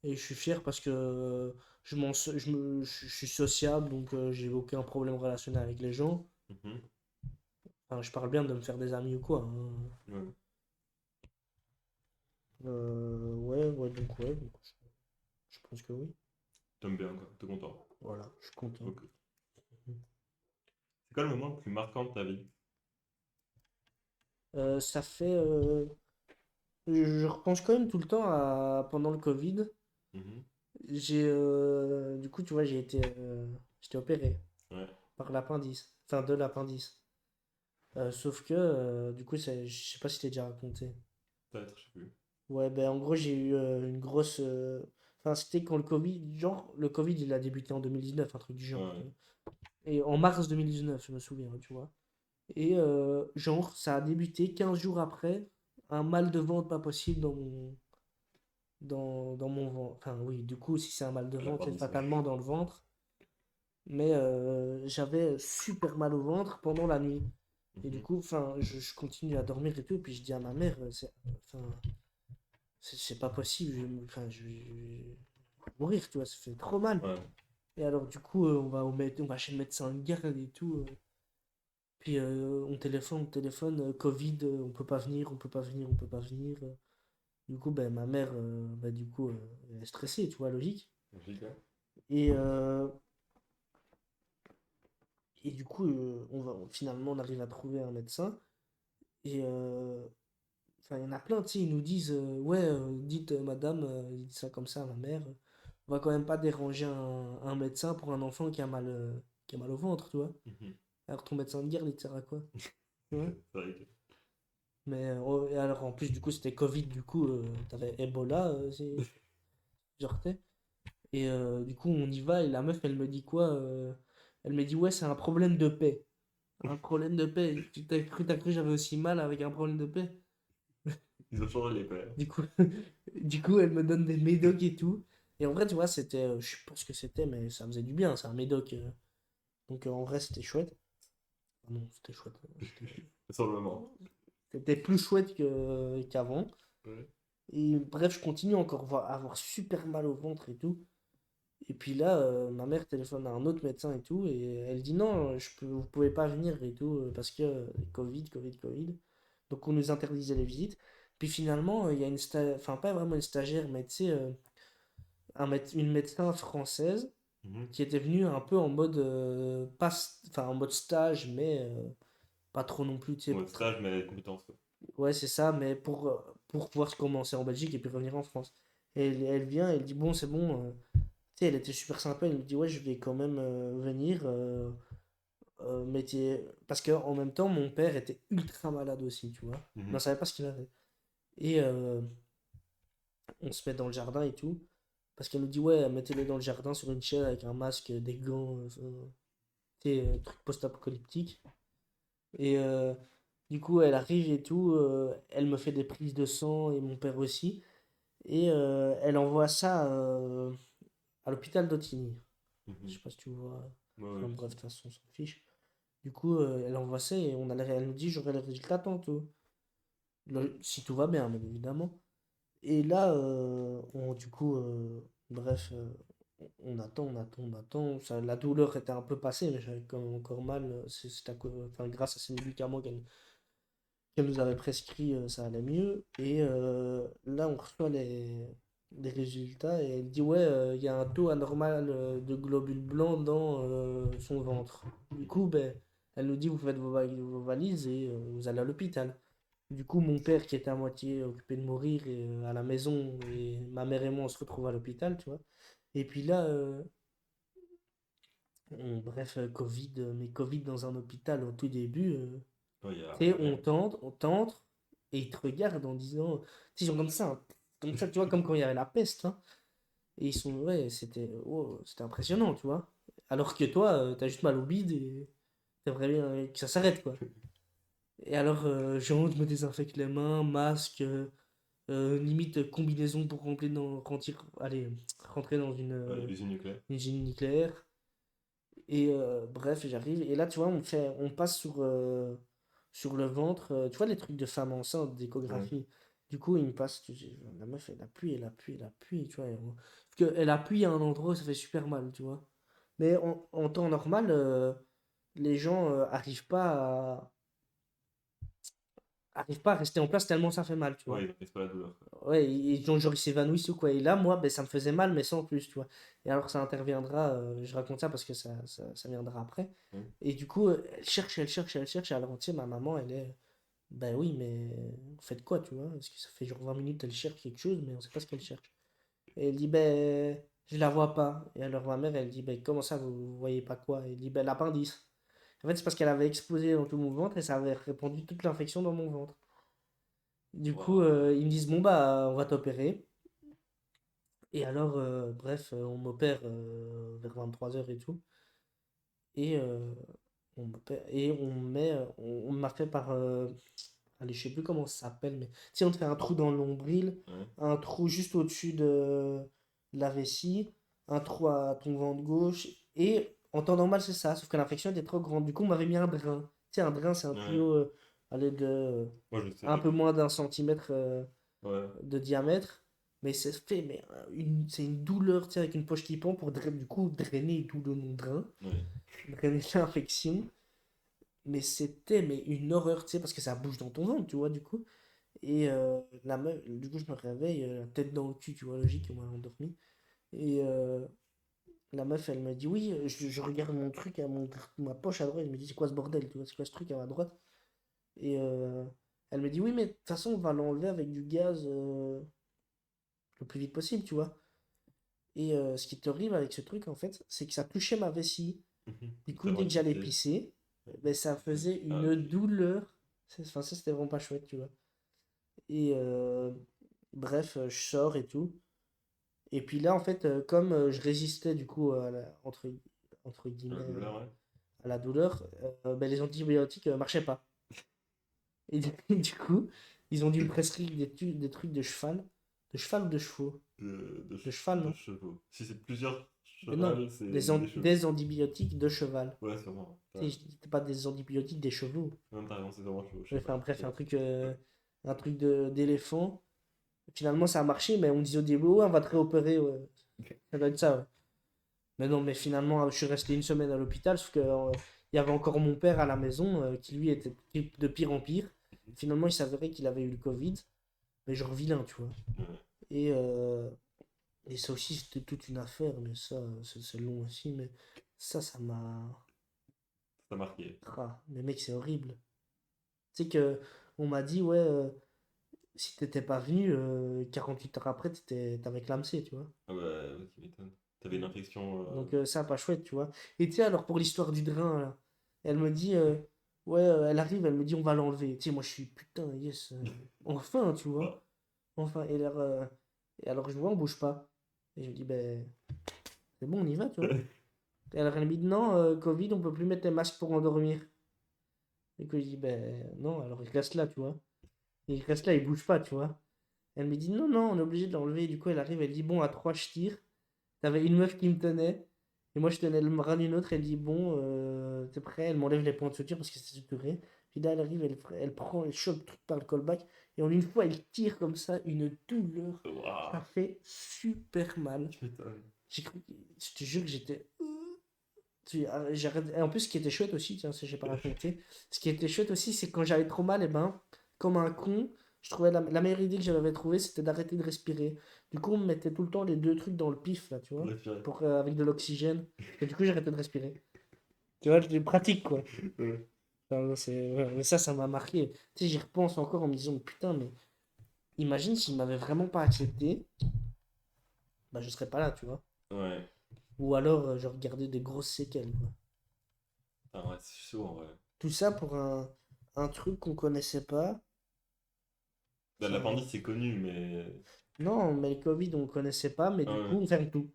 Speaker 2: Et je suis fier parce que je suis sociable, donc j'ai aucun problème relationnel avec les gens.
Speaker 1: Mhm.
Speaker 2: Enfin, je parle bien de me faire des amis ou quoi, hein.
Speaker 1: Ouais.
Speaker 2: Donc je pense que oui.
Speaker 1: T'aimes bien, quoi. T'es content.
Speaker 2: Voilà, je suis content.
Speaker 1: Ok. C'est quoi le moment le plus marquant de ta vie?
Speaker 2: Ça fait. Je repense quand même tout le temps à pendant le Covid.
Speaker 1: Mhm.
Speaker 2: Du coup, tu vois, j'étais opéré
Speaker 1: Ouais,
Speaker 2: par l'appendice, enfin de l'appendice. Sauf que, du coup, je sais pas si t'ai déjà raconté.
Speaker 1: peut-être, je sais plus.
Speaker 2: Ouais, ben en gros, j'ai eu une grosse. Enfin, c'était quand le Covid. Genre, le Covid, il a débuté en 2019, un truc du
Speaker 1: Ouais,
Speaker 2: genre, tu
Speaker 1: ouais.
Speaker 2: vois. Et en mars 2019, je me souviens, tu vois. Et genre, ça a débuté 15 jours après, un mal de ventre pas possible dans mon ventre. Enfin, oui, du coup, si c'est un mal de
Speaker 1: La
Speaker 2: ventre, c'est
Speaker 1: pardisson.
Speaker 2: fatalement dans le ventre. Mais j'avais super mal au ventre pendant la nuit. Et du
Speaker 1: Mhm.
Speaker 2: coup, enfin, je continue à dormir et tout. Et puis je dis à ma mère, enfin, c'est pas possible. Enfin, je vais mourir, tu vois, ça fait trop mal.
Speaker 1: Ouais.
Speaker 2: Et alors, du coup, on va chez le médecin de garde et tout. Puis on téléphone, Covid, on peut pas venir, on peut pas venir, on peut pas venir. Du coup, ben, ma mère, du coup, elle est stressée, tu vois, logique.
Speaker 1: Logique, hein.
Speaker 2: Et, euh, et du coup, finalement, on arrive à trouver un médecin. Et enfin, il y en a plein, tu sais, ils nous disent, ouais, dites, madame, dites ça comme ça à ma mère. On va quand même pas déranger un médecin pour un enfant qui a mal au ventre, tu vois.
Speaker 1: Mhm.
Speaker 2: Alors ton médecin de guerre, il te sert à quoi? Tu vois.
Speaker 1: C'est vrai que.
Speaker 2: Mais et alors en plus, du coup, c'était Covid, du coup, t'avais Ebola, genre, t'es. Et du coup, on y va, et la meuf, elle me dit quoi? Elle me dit, ouais, c'est un problème de paix. Un problème de paix. T'as cru que j'avais aussi mal avec un problème de paix?
Speaker 1: Ils ont changé les pères.
Speaker 2: Du coup, du coup, elle me donne des médocs et tout. Et en vrai, tu vois, je sais pas ce que c'était, mais ça faisait du bien, c'est un médoc. Donc en vrai, c'était chouette. Ah non, c'était chouette.
Speaker 1: Sur le moment.
Speaker 2: C'était plus chouette qu'avant.
Speaker 1: Ouais.
Speaker 2: Et bref, je continue encore à avoir super mal au ventre et tout. Et puis là, ma mère téléphone à un autre médecin et tout. Et elle dit non, vous pouvez pas venir et tout, parce que Covid. Donc on nous interdisait les visites. Puis finalement, il y a enfin pas vraiment une stagiaire, mais tu sais, une médecin française
Speaker 1: Mhm.
Speaker 2: qui était venue un peu en mode, pas, enfin, en mode stage, mais pas trop non plus, tu sais,
Speaker 1: Ouais, stage, mais compétence, quoi.
Speaker 2: ouais, c'est ça, mais pour pouvoir se commencer en Belgique et puis revenir en France. Et elle vient, elle dit, bon, c'est bon. Tu sais, elle était super sympa, elle me dit, ouais, je vais quand même venir. Parce qu'en même temps, mon père était ultra malade aussi, tu vois. Mais on
Speaker 1: Mhm.
Speaker 2: savait pas ce qu'il avait. Et on se met dans le jardin et tout. Parce qu'elle nous dit, ouais, mettez-le dans le jardin sur une chaise avec un masque, des gants, tu sais, truc post-apocalyptique. Et du coup, elle arrive et tout, elle me fait des prises de sang et mon père aussi. Et elle envoie ça à l'hôpital d'Ottigny. Je
Speaker 1: Mhm.
Speaker 2: sais pas si tu vois.
Speaker 1: Ouais,
Speaker 2: Enfin
Speaker 1: ouais, je
Speaker 2: bref, de
Speaker 1: sais.
Speaker 2: toute façon, on s'en fiche. Du coup, elle envoie ça et elle nous dit j'aurai le résultat tantôt. Si tout va bien, bien évidemment. Et là, du coup, bref, on attend, on attend, on attend. La douleur était un peu passée, mais j'avais quand même encore mal. Enfin, grâce à ces médicaments qu'elle nous avait prescrits, ça allait mieux. Et là, on reçoit les résultats et elle dit, ouais, il y a un taux anormal de globules blancs dans son ventre. Du coup, ben, elle nous dit, vous faites vos valises et vous allez à l'hôpital. Du coup, mon père, qui était à moitié occupé de mourir à la maison, et ma mère et moi, on se retrouve à l'hôpital, tu vois. Et puis là, bref, Covid, mais Covid dans un hôpital au tout début,
Speaker 1: Ouais, il y a
Speaker 2: tu sais,
Speaker 1: rien.
Speaker 2: on tente, et ils te regardent en disant, tu sais, ils sont comme ça, tu vois, comme quand il y avait la peste, hein. Et ils sont, ouais, c'était impressionnant, tu vois. Alors que toi, t'as juste mal au bide et t'aimerais bien que ça s'arrête, quoi. Et alors, genre, je me désinfecte les mains, masque. Limite combinaison pour rentrer dans
Speaker 1: Ouais, usine nucléaire.
Speaker 2: une usine nucléaire. Et bref, j'arrive. Et là, tu vois, on passe sur le ventre. Tu vois, les trucs de femme enceinte,
Speaker 1: Ouais.
Speaker 2: d'échographie. Du coup, il me passe. La meuf, elle appuie, elle appuie, elle appuie. Tu vois, parce qu'elle appuie à un endroit où ça fait super mal, tu vois. Mais en temps normal, les gens arrivent pas à rester en place tellement ça fait mal, tu
Speaker 1: Ouais,
Speaker 2: vois.
Speaker 1: ils n'apprécient pas la douleur, quoi.
Speaker 2: Ouais, genre ils s'évanouissent ou quoi. Et là, moi, ben, ça me faisait mal, mais sans plus, tu vois. Et alors, ça interviendra, je raconte ça parce que ça viendra après.
Speaker 1: Ouais.
Speaker 2: Et du coup, elle cherche, elle cherche, elle cherche. Et alors, tu sais, ma maman, elle est. Ben oui, mais vous faites quoi, tu vois? Parce que ça fait genre 20 minutes, elle cherche quelque chose, mais on sait pas ce qu'elle cherche. Et elle dit, ben, je la vois pas. Et alors, ma mère, elle dit, ben, comment ça, vous voyez pas quoi? Elle dit, ben, l'appendice. En fait, c'est parce qu'elle avait explosé dans tout mon ventre et ça avait répandu toute l'infection dans mon ventre. Du coup,
Speaker 1: Waouh.
Speaker 2: ils me disent, bon, bah, on va t'opérer. Et alors, bref, on m'opère vers 23 heures et tout. Et on m'opère, et on m'a fait par. Allez, je sais plus comment ça s'appelle, mais. Tu sais, on te fait un trou dans le nombril,
Speaker 1: Ouais.
Speaker 2: un trou juste au-dessus de la vessie, un trou à ton ventre gauche. Et en temps normal, c'est ça, sauf que l'infection était trop grande. Du coup, on m'avait mis un drain. Tu sais, un drain, c'est un
Speaker 1: Ouais.
Speaker 2: tuyau allez, de
Speaker 1: Moi, je sais,
Speaker 2: un peu moins d'1 centimètre
Speaker 1: ouais.
Speaker 2: de diamètre. Mais c'est fait, mais c'est une douleur, tu sais, avec une poche qui pend pour du coup drainer tout le non-drain,
Speaker 1: Ouais.
Speaker 2: drainer l'infection. Mais c'était mais une horreur, tu sais, parce que ça bouge dans ton ventre, tu vois, du coup. Et la meuf, du coup, je me réveille, la tête dans le cul, tu vois, logique, on m'a endormi. Et la meuf, elle me dit, oui, je regarde mon truc, ma poche à droite, elle me dit, c'est quoi ce bordel, tu vois, c'est quoi ce truc à ma droite? Et elle me dit, oui, mais de toute façon, on va l'enlever avec du gaz le plus vite possible, tu vois. Et ce qui est horrible avec ce truc, en fait, c'est que ça touchait ma vessie.
Speaker 1: Mhm.
Speaker 2: Du coup,
Speaker 1: T'as
Speaker 2: dès
Speaker 1: envie
Speaker 2: que
Speaker 1: de
Speaker 2: j'allais
Speaker 1: pisser.
Speaker 2: pisser,
Speaker 1: Ouais.
Speaker 2: ben, ça
Speaker 1: C'est-
Speaker 2: faisait
Speaker 1: Ah,
Speaker 2: une
Speaker 1: ok.
Speaker 2: douleur. Enfin, ça, c'était vraiment pas chouette, tu vois. Et bref, je sors et tout. Et puis là, en fait, comme je résistais, du coup, entre
Speaker 1: La
Speaker 2: guillemets,
Speaker 1: douleur, ouais.
Speaker 2: à la douleur, ben, les antibiotiques marchaient pas. Et du coup, ils ont dû me prescrire des trucs de cheval. De cheval ou de chevaux? De cheval,
Speaker 1: De
Speaker 2: non?
Speaker 1: chevaux. Si c'est plusieurs
Speaker 2: Mais non,
Speaker 1: chevals, c'est des chevaux.
Speaker 2: des antibiotiques de cheval.
Speaker 1: Ouais, sûrement.
Speaker 2: Tu sais, c'était pas des antibiotiques des chevaux.
Speaker 1: Non, t'as raison, c'est vraiment
Speaker 2: Ouais, enfin
Speaker 1: cheval.
Speaker 2: bref,
Speaker 1: Ouais.
Speaker 2: un truc d'éléphant. Finalement, ça a marché, mais on me disait au début, ouais, on va te réopérer, ouais. Ça doit être ça, ouais. Mais non, mais finalement, je suis resté une semaine à l'hôpital, sauf que, il y avait encore mon père à la maison, qui lui était de pire en pire. Finalement, il s'avérait qu'il avait eu le Covid, mais genre vilain, tu vois.
Speaker 1: Ouais.
Speaker 2: Et, euh, et ça aussi, c'était toute une affaire, mais ça, c'est long aussi, mais ça m'a.
Speaker 1: Ça t'a marqué.
Speaker 2: Ah, mais mec, c'est horrible. Tu sais que, on m'a dit, ouais, si t'étais pas venu, 48 heures après, t'avais clamsé, tu vois.
Speaker 1: Ah bah, ouais, tu m'étonnes. T'avais une infection.
Speaker 2: Donc ça, pas chouette, tu vois. Et tu sais, alors pour l'histoire du drain, là, elle me dit, ouais, elle arrive, elle me dit, on va l'enlever. Tu sais, moi je suis, putain, yes, enfin, tu vois.
Speaker 1: Ah,
Speaker 2: Enfin, et alors je vois, on bouge pas. Et je me dis, ben, c'est bon, on y va, tu vois. Et alors elle me dit, non, Covid, on peut plus mettre les masques pour endormir. Et que je dis, ben, non, alors il reste là, tu vois. Il reste là, il bouge pas, tu vois. Elle me dit, non, non, on est obligé de l'enlever. Du coup, elle arrive, elle dit, bon, à trois, je tire. T'avais une meuf qui me tenait. Et moi, je tenais le bras d'une autre, elle dit, bon, t'es prêt? Elle m'enlève les points de suture parce que c'est suturé. Puis là, elle arrive, elle prend, elle chope le truc par le callback. Et en une fois, elle tire comme ça, une douleur. Ça
Speaker 1: Waouh,
Speaker 2: fait super mal.
Speaker 1: tu m'étonnes.
Speaker 2: Je te jure que j'étais. Et en plus, ce qui était chouette aussi, tiens, ça j'ai pas raconté. Ce qui était chouette aussi, c'est que quand j'avais trop mal, et ben, comme un con, je trouvais la meilleure idée que j'avais trouvée, c'était d'arrêter de respirer. Du coup, on me mettait tout le temps les deux trucs dans le pif, là, tu
Speaker 1: Pour
Speaker 2: vois,
Speaker 1: respirer.
Speaker 2: avec de l'oxygène. Et du coup, j'arrêtais de respirer. Tu vois, c'était pratique, quoi.
Speaker 1: Ouais.
Speaker 2: Enfin, ouais, mais ça m'a marqué. Tu sais, j'y repense encore en me disant, putain, mais imagine s'il m'avait vraiment pas accepté, bah, je serais pas là, tu vois.
Speaker 1: Ouais.
Speaker 2: Ou alors, je regardais des grosses séquelles, quoi.
Speaker 1: Ah ouais, c'est chaud en vrai.
Speaker 2: Tout ça pour un truc qu'on connaissait pas.
Speaker 1: Bah,
Speaker 2: Enfin,
Speaker 1: l'appendice, c'est connu, mais.
Speaker 2: non, mais le Covid, on connaissait pas, mais
Speaker 1: Ah
Speaker 2: du coup,
Speaker 1: ouais.
Speaker 2: on ferme tout.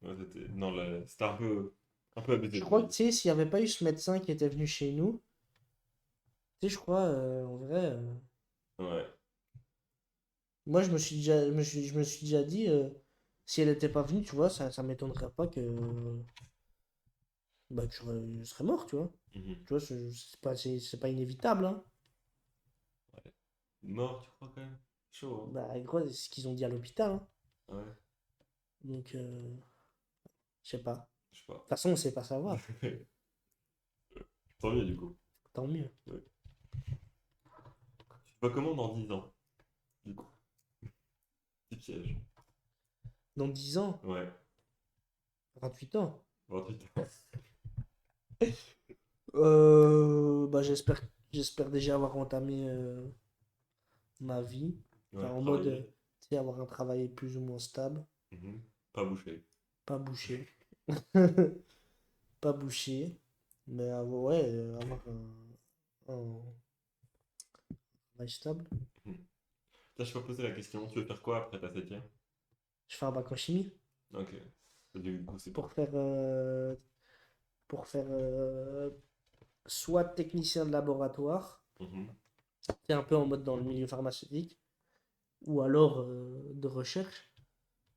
Speaker 1: Ouais, c'était. Non, c'était un peu abusé
Speaker 2: Je
Speaker 1: le
Speaker 2: crois que,
Speaker 1: Covid.
Speaker 2: tu sais, s'il n'y avait pas eu ce médecin qui était venu chez nous, tu sais, je crois, en vrai,
Speaker 1: Ouais.
Speaker 2: moi, je me suis déjà dit, si elle n'était pas venue, tu vois, ça m'étonnerait pas que, bah, je serais mort, tu vois.
Speaker 1: Mhm.
Speaker 2: Tu vois, c'est pas inévitable, hein.
Speaker 1: Ouais. Mort, tu crois quand même? Chaud,
Speaker 2: Bah, gros, c'est ce qu'ils ont dit à l'hôpital, hein.
Speaker 1: hein? Ouais.
Speaker 2: Donc, je sais pas. De
Speaker 1: Je sais pas.
Speaker 2: toute façon, on sait pas savoir.
Speaker 1: Tant mieux du coup.
Speaker 2: Tant mieux.
Speaker 1: Ouais. Tu vas comment dans 10 ans, du coup? Petit piège.
Speaker 2: Dans 10 ans,
Speaker 1: Ouais.
Speaker 2: 28 ans.
Speaker 1: 28 ans.
Speaker 2: Bah, j'espère déjà avoir entamé ma vie. Enfin,
Speaker 1: Ouais,
Speaker 2: en mode,
Speaker 1: travailler.
Speaker 2: tu sais, avoir un travail plus ou moins stable.
Speaker 1: Mhm. Pas bouché.
Speaker 2: Pas bouché. Pas bouché. Mais ouais, avoir un travail stable.
Speaker 1: Mhm. Là, je peux poser la question. Tu veux faire quoi après ta septième?
Speaker 2: Je fais un bac en chimie
Speaker 1: Ok. Du coup, c'est.
Speaker 2: pour faire, euh, pour faire soit technicien de laboratoire,
Speaker 1: Mhm.
Speaker 2: c'est un peu en mode dans le milieu pharmaceutique, ou alors de recherche.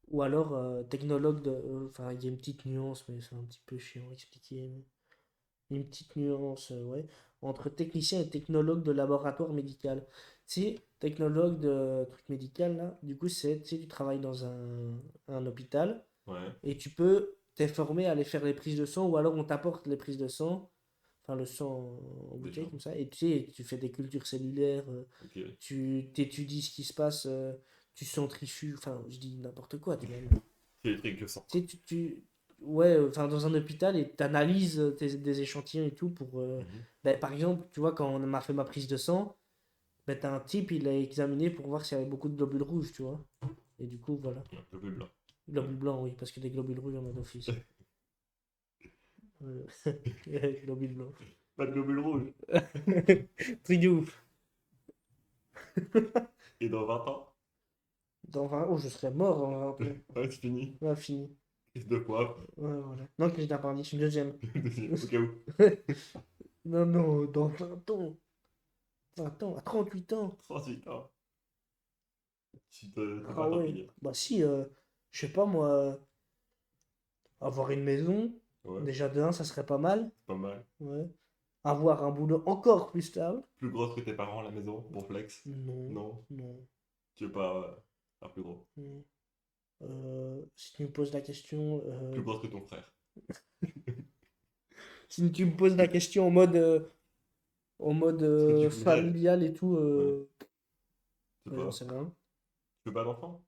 Speaker 2: Ou alors technologue de. Enfin, il y a une petite nuance, mais c'est un petit peu chiant à expliquer. Une petite nuance, ouais. Entre technicien et technologue de laboratoire médical. Tu sais, technologue de truc médical, là, du coup, tu sais, tu travailles dans un hôpital
Speaker 1: Ouais.
Speaker 2: et tu peux t'es formé à aller faire les prises de sang ou alors on t'apporte les prises de sang, enfin le sang en
Speaker 1: Des
Speaker 2: bouteille
Speaker 1: gens.
Speaker 2: comme ça, et tu sais, tu fais des cultures cellulaires,
Speaker 1: Ok.
Speaker 2: tu t'étudies ce qui se passe, tu centrifuges, enfin, je dis n'importe quoi, tu vois.
Speaker 1: C'est les trucs que sang.
Speaker 2: Tu sais, ouais, enfin, dans un hôpital et tu analyses des échantillons et tout pour.
Speaker 1: Mhm.
Speaker 2: Ben, par exemple, tu vois, quand on m'a fait ma prise de sang, ben, t'as un type, il a examiné pour voir s'il y avait beaucoup de globules rouges, tu vois. Et du coup, voilà.
Speaker 1: Un peu plus blanc. Ouais.
Speaker 2: Globules blancs, oui, parce que des globules rouges, il y en a d'office. Euh, globules blancs.
Speaker 1: Pas de globules rouges.
Speaker 2: Truc de ouf.
Speaker 1: Et dans 20 ans?
Speaker 2: Dans 20 oh, je serais mort en 20 ans.
Speaker 1: Ouais, c'est fini.
Speaker 2: Ouais, fini.
Speaker 1: Crise de poivre.
Speaker 2: Ouais, voilà. Non, que j'ai d'appendice, une deuxième.
Speaker 1: Au cas où.
Speaker 2: Non, non, dans 20 ans. 20 ans, à 38 ans.
Speaker 1: 38 ans. Tu peux
Speaker 2: Ah
Speaker 1: pas
Speaker 2: ouais.
Speaker 1: t'ennuyer.
Speaker 2: Bah si, je sais pas moi, avoir une maison,
Speaker 1: Ouais,
Speaker 2: déjà de un, ça serait pas mal.
Speaker 1: c'est pas mal.
Speaker 2: Ouais. Avoir un boulot encore plus stable.
Speaker 1: Plus grosse que tes parents à la maison, pour flex.
Speaker 2: Non,
Speaker 1: Non,
Speaker 2: non,
Speaker 1: tu veux pas faire plus gros.
Speaker 2: non. Si tu me poses la question,
Speaker 1: Plus grosse que ton frère.
Speaker 2: si tu me poses la question en mode
Speaker 1: Ce que tu voudrais.
Speaker 2: familial et tout,
Speaker 1: Ouais, je sais
Speaker 2: j'en
Speaker 1: pas.
Speaker 2: sais rien.
Speaker 1: Tu veux pas d'enfant?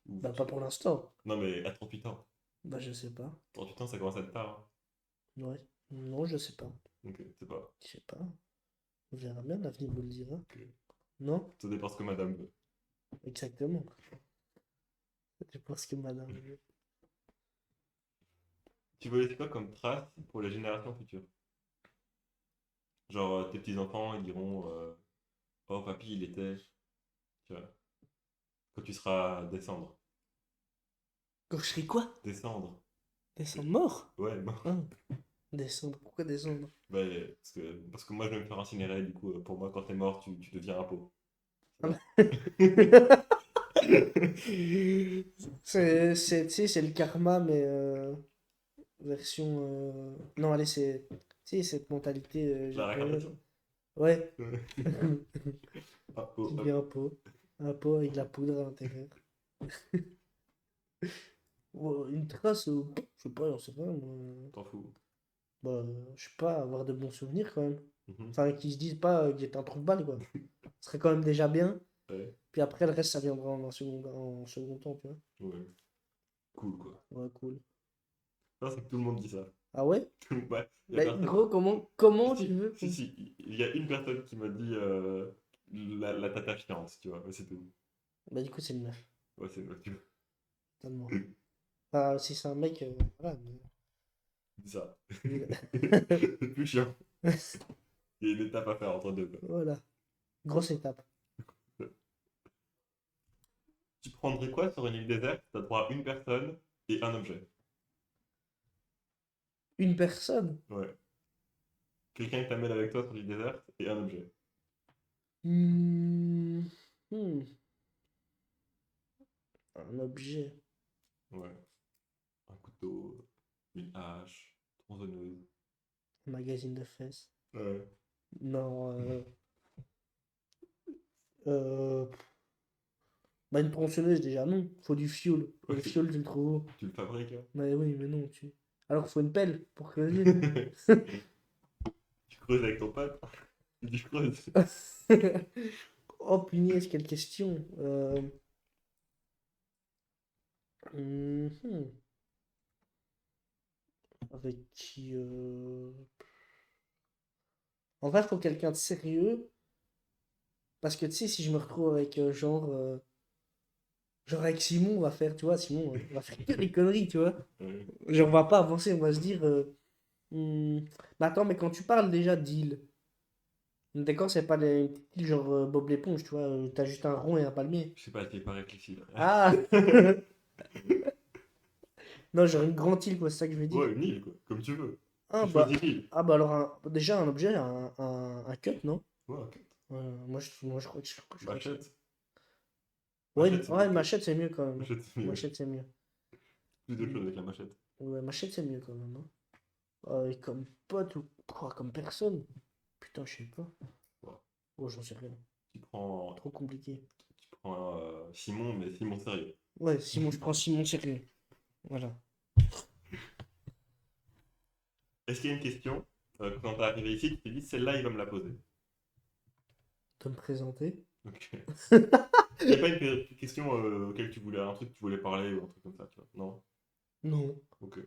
Speaker 1: Ou
Speaker 2: Bah pas pour l'instant.
Speaker 1: Non, mais à 38 ans.
Speaker 2: Bah je sais pas.
Speaker 1: 38 ans, ça commence à être tard,
Speaker 2: Ouais. Non, je sais pas.
Speaker 1: hein. Ok, c'est pas.
Speaker 2: Je sais pas. On verra bien, l'avenir me le dira.
Speaker 1: Ok.
Speaker 2: Non?
Speaker 1: Ça dépend ce que madame veut.
Speaker 2: Exactement. Je pense que madame.
Speaker 1: Tu veux laisser quoi comme trace pour les générations futures? Genre, tes petits-enfants, ils diront oh, papy, il était. Tu vois, quand tu seras descendre.
Speaker 2: Quand je serai quoi?
Speaker 1: Descendre.
Speaker 2: Descendre mort?
Speaker 1: Ouais, bon.
Speaker 2: Ah, descendre. Pourquoi descendre?
Speaker 1: Ouais, parce que moi, je vais me faire incinérer, du coup, pour moi, quand t'es mort, tu deviens un pot.
Speaker 2: Ah
Speaker 1: Ça
Speaker 2: bah.
Speaker 1: va.
Speaker 2: Tu sais, c'est le karma, mais version. Non, allez, c'est. Tu sais, cette mentalité
Speaker 1: La
Speaker 2: japonaise.
Speaker 1: réincarnation.
Speaker 2: Ouais.
Speaker 1: Ouais. Ah, oh,
Speaker 2: Qui devient
Speaker 1: hop,
Speaker 2: un pot avec de la poudre à l'intérieur. Ou une trace, je sais pas, j'en sais pas, moi.
Speaker 1: t'en fous.
Speaker 2: Bah, je sais pas, avoir de bons souvenirs quand même.
Speaker 1: Mhm.
Speaker 2: Enfin, qu'ils se disent pas que j'étais un trou de balle, quoi. Ce serait quand même déjà bien.
Speaker 1: Ouais.
Speaker 2: Puis après, le reste, ça viendra en second temps, tu vois.
Speaker 1: Ouais. Cool, quoi.
Speaker 2: Ouais, cool.
Speaker 1: Non, c'est que tout le monde dit ça.
Speaker 2: Ah ouais?
Speaker 1: Ouais, il y a
Speaker 2: Mais
Speaker 1: personne.
Speaker 2: gros, comment tu
Speaker 1: Si,
Speaker 2: veux
Speaker 1: si, si, il y a une personne qui m'a dit la tata chiante, tu vois, mais c'est tout.
Speaker 2: Bah, du coup, c'est une meuf,
Speaker 1: Ouais, c'est moi, tu vois.
Speaker 2: totalement. Enfin, si c'est un mec, voilà.
Speaker 1: Dis ça.
Speaker 2: Mais...
Speaker 1: C'est plus chiant. Il y a une étape à faire entre deux, quoi.
Speaker 2: Voilà. Grosse étape.
Speaker 1: Tu prendrais quoi sur une île déserte? T'as droit à une personne et un objet.
Speaker 2: Une personne?
Speaker 1: Ouais. Quelqu'un qui t'amène avec toi sur l'île déserte et un objet.
Speaker 2: Hmm. Hmm. Un objet.
Speaker 1: Ouais. Un couteau, une hache, tronçonneuse.
Speaker 2: Un magazine de fesses.
Speaker 1: Ouais.
Speaker 2: Non. Euh, Bah, une tronçonneuse, déjà, non. Faut du fioul. Et le
Speaker 1: Ouais.
Speaker 2: fioul, tu le trouves où?
Speaker 1: Tu le fabriques, hein.
Speaker 2: Mais oui, mais non, tu. Alors, faut une pelle pour creuser.
Speaker 1: Tu creuses avec ton pote. Tu creuses.
Speaker 2: Oh, punaise, quelle question. Mhm. Avec qui En vrai, faut quelqu'un de sérieux. Parce que tu sais, si je me retrouve avec genre avec Simon, on va faire, tu vois, Simon, on va faire que des conneries, tu vois.
Speaker 1: Ouais.
Speaker 2: Genre, on va pas avancer, on va se dire. Mais attends, mais quand tu parles déjà d'île, d'accord, c'est pas les petites îles genre Bob l'éponge, tu vois, t'as juste un rond et un palmier.
Speaker 1: Je sais pas, t'es pas réfléchi là.
Speaker 2: Ah! Non, genre une grande île, quoi, c'est ça que je veux dire.
Speaker 1: Ouais, une île, quoi. Comme tu veux.
Speaker 2: Ah
Speaker 1: Tu
Speaker 2: bah,
Speaker 1: choisis l'île.
Speaker 2: ah bah alors, déjà un objet, un cut, non?
Speaker 1: Ouais, ok.
Speaker 2: Ouais, moi, je crois que c'est.
Speaker 1: Machette.
Speaker 2: Ouais,
Speaker 1: Machette, c'est
Speaker 2: ouais,
Speaker 1: mieux
Speaker 2: une
Speaker 1: que.
Speaker 2: machette, c'est mieux quand même.
Speaker 1: Machette, c'est mieux.
Speaker 2: Machette, c'est mieux.
Speaker 1: Plus de choses
Speaker 2: Mm.
Speaker 1: avec la machette.
Speaker 2: Ouais, machette, c'est mieux quand même, hein. Et comme pote ou comme personne. Putain, je sais pas.
Speaker 1: Bon.
Speaker 2: Oh, j'en sais rien.
Speaker 1: Tu prends,
Speaker 2: Trop compliqué.
Speaker 1: tu prends Simon, mais Simon sérieux.
Speaker 2: Ouais, Simon, je prends Simon sérieux. Voilà.
Speaker 1: Est-ce qu'il y a une question quand t'es arrivé ici, tu t'es dit celle-là, il va me la poser.
Speaker 2: De me présenter.
Speaker 1: Ok. Il n'y a pas une question auquel tu voulais, un truc que tu voulais parler ou un truc comme ça, tu vois? Non?
Speaker 2: Non,
Speaker 1: Ok.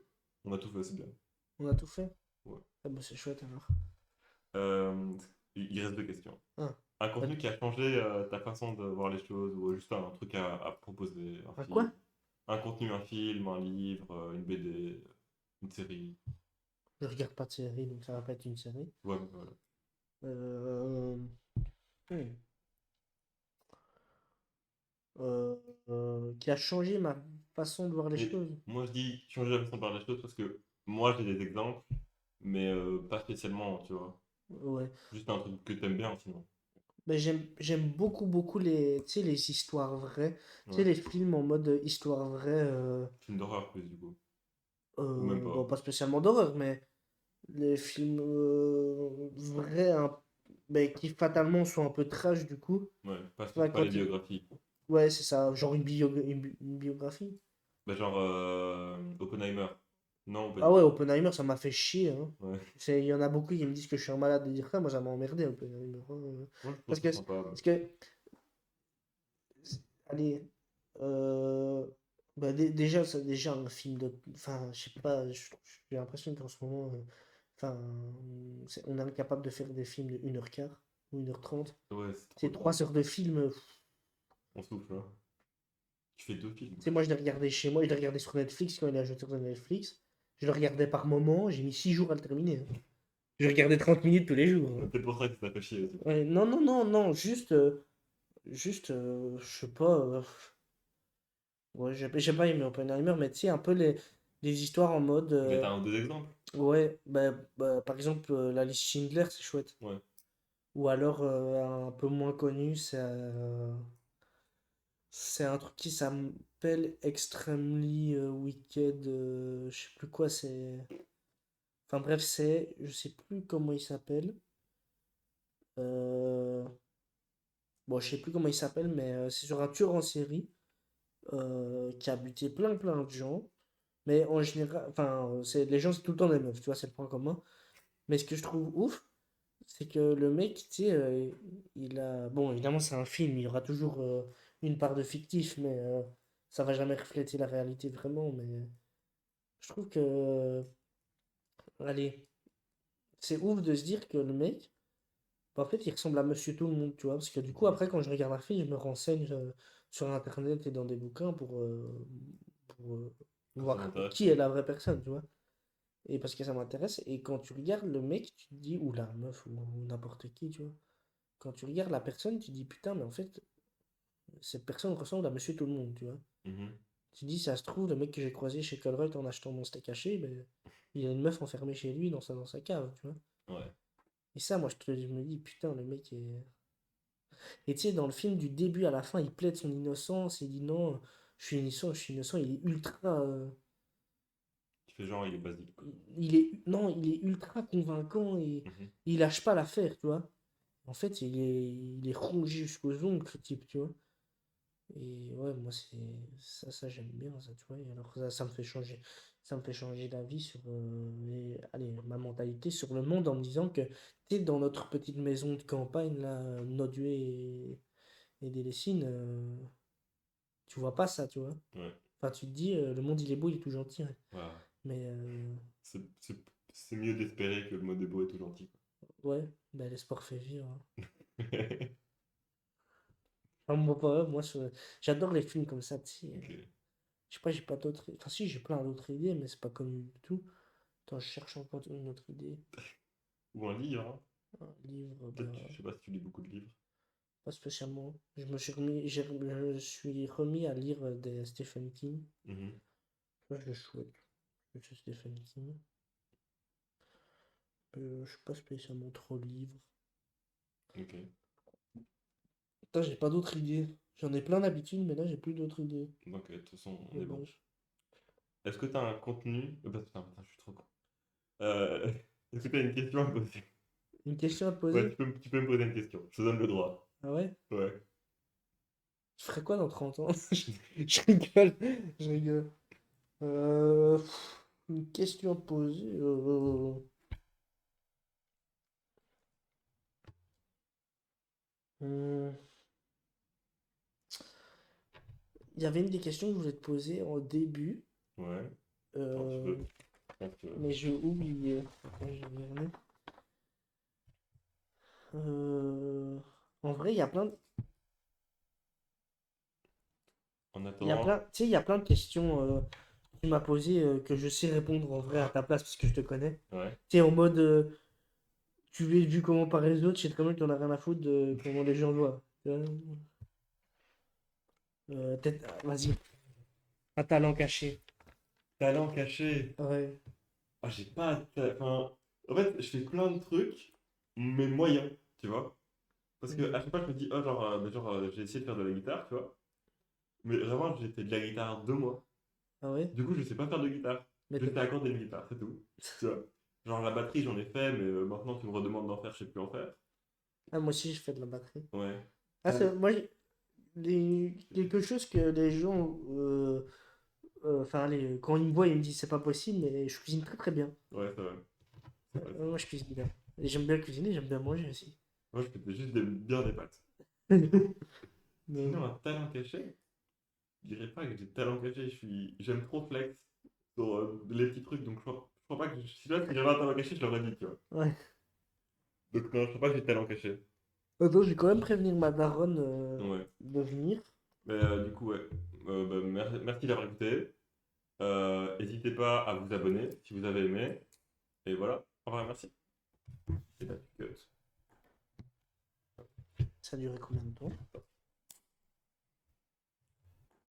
Speaker 1: On a tout fait, c'est bien.
Speaker 2: on a tout fait.
Speaker 1: Ouais.
Speaker 2: Ah bah c'est chouette alors.
Speaker 1: Euh, il reste deux questions.
Speaker 2: Ah,
Speaker 1: Un
Speaker 2: bah,
Speaker 1: contenu qui a changé ta façon de voir les choses ou juste un truc à proposer, un
Speaker 2: à
Speaker 1: film.
Speaker 2: quoi?
Speaker 1: Un contenu, un film, un livre, une BD, une série.
Speaker 2: Je regarde pas de série, donc ça va pas être une série.
Speaker 1: Ouais, voilà.
Speaker 2: Euh, hmm. Euh, qui a changé ma façon de voir les
Speaker 1: Et
Speaker 2: choses.
Speaker 1: moi, je dis changer la façon de voir les choses parce que moi, j'ai des exemples, mais pas spécialement, tu vois.
Speaker 2: Ouais.
Speaker 1: Juste un truc que t'aimes bien, sinon.
Speaker 2: Mais j'aime beaucoup tu sais, les histoires vraies. Tu sais,
Speaker 1: Ouais.
Speaker 2: les films en mode histoire vraie.
Speaker 1: Film d'horreur, plus, du coup. Ou même
Speaker 2: Bon,
Speaker 1: pas.
Speaker 2: pas spécialement d'horreur, mais les films vrais, mais qui fatalement sont un peu trash du coup.
Speaker 1: Ouais,
Speaker 2: Ouais,
Speaker 1: pas les
Speaker 2: quand
Speaker 1: biographies.
Speaker 2: ouais, c'est ça, genre une biographie.
Speaker 1: Bah, genre Oppenheimer. Non, pas
Speaker 2: Ah
Speaker 1: du
Speaker 2: ouais,
Speaker 1: tout.
Speaker 2: Oppenheimer, ça m'a fait chier, hein.
Speaker 1: Ouais.
Speaker 2: Il y en a beaucoup qui me disent que je suis un malade de dire ça, moi ça m'a emmerdé, Oppenheimer, hein.
Speaker 1: Moi, je trouve
Speaker 2: Parce
Speaker 1: ça
Speaker 2: que,
Speaker 1: sympa.
Speaker 2: parce que, allez, euh, bah, déjà, c'est déjà un film de. Enfin, je sais pas, j'ai l'impression qu'en ce moment, enfin, on est incapable de faire des films de 1h15 ou 1h30.
Speaker 1: Ouais, c'est trop
Speaker 2: C'est
Speaker 1: long.
Speaker 2: 3 heures de film.
Speaker 1: On souffle, hein. Tu fais deux films.
Speaker 2: Tu sais, moi, je l'ai regardé chez moi, je l'ai regardé sur Netflix quand il a jeté sur Netflix. Je le regardais par moment, j'ai mis 6 jours à le terminer, hein. Je regardais 30 minutes tous les jours,
Speaker 1: C'est
Speaker 2: hein.
Speaker 1: peut-être pour ça que ça fait chier aussi.
Speaker 2: Ouais, non, non, non, non, juste, je sais pas. Ouais, j'ai pas aimé Oppenheimer, mais tu sais, un peu les histoires en mode.
Speaker 1: Mais t'as un ou deux exemples?
Speaker 2: Ouais, par exemple, la liste Schindler, c'est chouette.
Speaker 1: Ouais.
Speaker 2: Ou alors, un peu moins connu, C'est un truc qui s'appelle Extremely Wicked. Je sais plus quoi c'est. Enfin bref, c'est. Je sais plus comment il s'appelle. Euh, Bon, je sais plus comment il s'appelle, mais c'est sur un tueur en série qui a buté plein de gens. Mais en général, enfin, les gens, c'est tout le temps des meufs, tu vois, c'est le point commun. Mais ce que je trouve ouf, c'est que le mec, tu sais, il a. Bon, évidemment, c'est un film, il y aura toujours une part de fictif, mais ça va jamais refléter la réalité vraiment. Mais je trouve que. Allez, c'est ouf de se dire que le mec, bah, en fait, il ressemble à Monsieur Tout le Monde, tu vois. Parce que du coup,
Speaker 1: Mhm.
Speaker 2: après, quand je regarde un film, je me renseigne sur Internet et dans des bouquins pour
Speaker 1: Ah, ça
Speaker 2: voir
Speaker 1: m'intéresse,
Speaker 2: qui est
Speaker 1: ouais.
Speaker 2: la vraie personne, tu vois. Et parce que ça m'intéresse. Et quand tu regardes le mec, tu te dis, ou la meuf, ou n'importe qui, tu vois. Quand tu regardes la personne, tu te dis, putain, mais en fait, cette personne ressemble à Monsieur Tout le Monde, tu vois.
Speaker 1: Mhm.
Speaker 2: Tu te dis, ça se trouve, le mec que j'ai croisé chez Colruyt en achetant mon steak haché, ben, il y a une meuf enfermée chez lui dans sa cave, tu vois.
Speaker 1: Ouais.
Speaker 2: Et ça, moi, je me dis, putain, le mec est. Et tu sais, dans le film, du début à la fin, il plaide son innocence, il dit non, je suis innocent, il est ultra.
Speaker 1: Tu fais genre, il est basique, quoi.
Speaker 2: Non, il est ultra convaincant et
Speaker 1: Mhm.
Speaker 2: il lâche pas l'affaire, tu vois. En fait, il est rongé jusqu'aux ongles, ce type, tu vois. Et ouais, moi, ça j'aime bien, ça, tu vois. Et alors, ça me fait changer. Ça me fait changer d'avis sur allez, ma mentalité sur le monde en me disant que, tu sais, dans notre petite maison de campagne, là, Nodué et des Délessines, tu vois pas ça, tu vois.
Speaker 1: Ouais.
Speaker 2: Enfin, tu te dis, le monde il est beau, il est tout gentil, ouais.
Speaker 1: Voilà.
Speaker 2: Mais
Speaker 1: C'est mieux d'espérer que le mode est beau et tout gentil,
Speaker 2: ouais, bah, l'espoir fait vivre, hein.
Speaker 1: quoi.
Speaker 2: Enfin, moi, moi, j'adore les films comme ça, tu sais.
Speaker 1: Ok.
Speaker 2: Je sais pas, j'ai pas d'autres. Enfin, si, j'ai plein d'autres idées, mais c'est pas connu du tout. Attends, je cherche encore une autre idée.
Speaker 1: Ou un livre, hein.
Speaker 2: Un livre,
Speaker 1: Peut-être,
Speaker 2: bah,
Speaker 1: je sais pas si tu lis beaucoup de livres.
Speaker 2: pas spécialement. Je me suis remis à lire des Stephen King.
Speaker 1: Mhm.
Speaker 2: Ça, c'est chouette. C'est Stephen King. Je suis pas spécialement trop livre.
Speaker 1: Ok.
Speaker 2: Putain, j'ai pas d'autres idées. J'en ai plein d'habitude, mais là, j'ai plus d'autres idées.
Speaker 1: Donc, de toute façon, on est bon.
Speaker 2: Dommage.
Speaker 1: Est-ce que tu as un contenu. Bah, putain, je suis trop con. Est-ce que tu as une question à me poser?
Speaker 2: Une question à te
Speaker 1: Ouais,
Speaker 2: poser?
Speaker 1: tu peux me poser une question. Je te donne le droit.
Speaker 2: Ah ouais?
Speaker 1: Ouais.
Speaker 2: Je ferais quoi dans 30 ans? Je rigole, je rigole. Euh, une question à te poser. Hmm, Il y avait une des questions que je voulais te poser en début,
Speaker 1: Ouais. Quand tu
Speaker 2: euh,
Speaker 1: veux. Quand tu veux.
Speaker 2: mais j'ai oublié. Attends, je vais remettre. En vrai,
Speaker 1: En
Speaker 2: il y a plein,
Speaker 1: attendant.
Speaker 2: tu sais, il y a plein de questions que tu m'as posées que je sais répondre en vrai à ta place parce que je te connais.
Speaker 1: Ouais.
Speaker 2: Tu sais, en mode, tu es vu comment par les autres, je sais très bien que t'en as rien à foutre de comment les gens voient. Tu vois. Vas-y, un talent caché.
Speaker 1: Talent caché.
Speaker 2: Ouais.
Speaker 1: Ah, j'ai pas. Enfin. En fait, je fais plein de trucs, mais moyens, tu vois. Parce que à chaque fois, je me dis, oh, genre, j'ai essayé de faire de la guitare, tu vois. Mais vraiment, j'ai fait de la guitare 2 mois.
Speaker 2: Ah ouais?
Speaker 1: Du coup, je sais pas faire de guitare.
Speaker 2: Mais
Speaker 1: Je sais accorder une guitare, c'est tout. Tu vois. Genre, la batterie, j'en ai fait, mais maintenant, tu me redemandes d'en faire, je sais plus en faire.
Speaker 2: Ah, moi aussi, je fais de la batterie.
Speaker 1: Ouais.
Speaker 2: Ah, moi, quelque chose que les gens, enfin, quand ils me voient, ils me disent c'est pas possible, mais je cuisine très très bien.
Speaker 1: Ouais, c'est vrai. C'est vrai, c'est
Speaker 2: Moi,
Speaker 1: vrai.
Speaker 2: je cuisine bien. Et j'aime bien cuisiner, j'aime bien manger aussi.
Speaker 1: Moi, je fais juste bien des pâtes.
Speaker 2: Mais,
Speaker 1: Sinon, un talent caché, je dirais pas que j'ai de talent caché. J'aime trop flex sur les petits trucs. Donc, je crois pas que. Si là, si j'avais un talent caché, je l'aurais dit, tu vois.
Speaker 2: ouais.
Speaker 1: Donc, non, je crois pas que j'ai de talent caché.
Speaker 2: Attends, je vais quand même prévenir ma daronne
Speaker 1: Ouais.
Speaker 2: de venir.
Speaker 1: Mais du coup, ouais. Bah, merci d'avoir écouté. N'hésitez pas à vous abonner si vous avez aimé. Et voilà. Au revoir, merci. Et là, tu cut.
Speaker 2: Ça a duré combien de temps?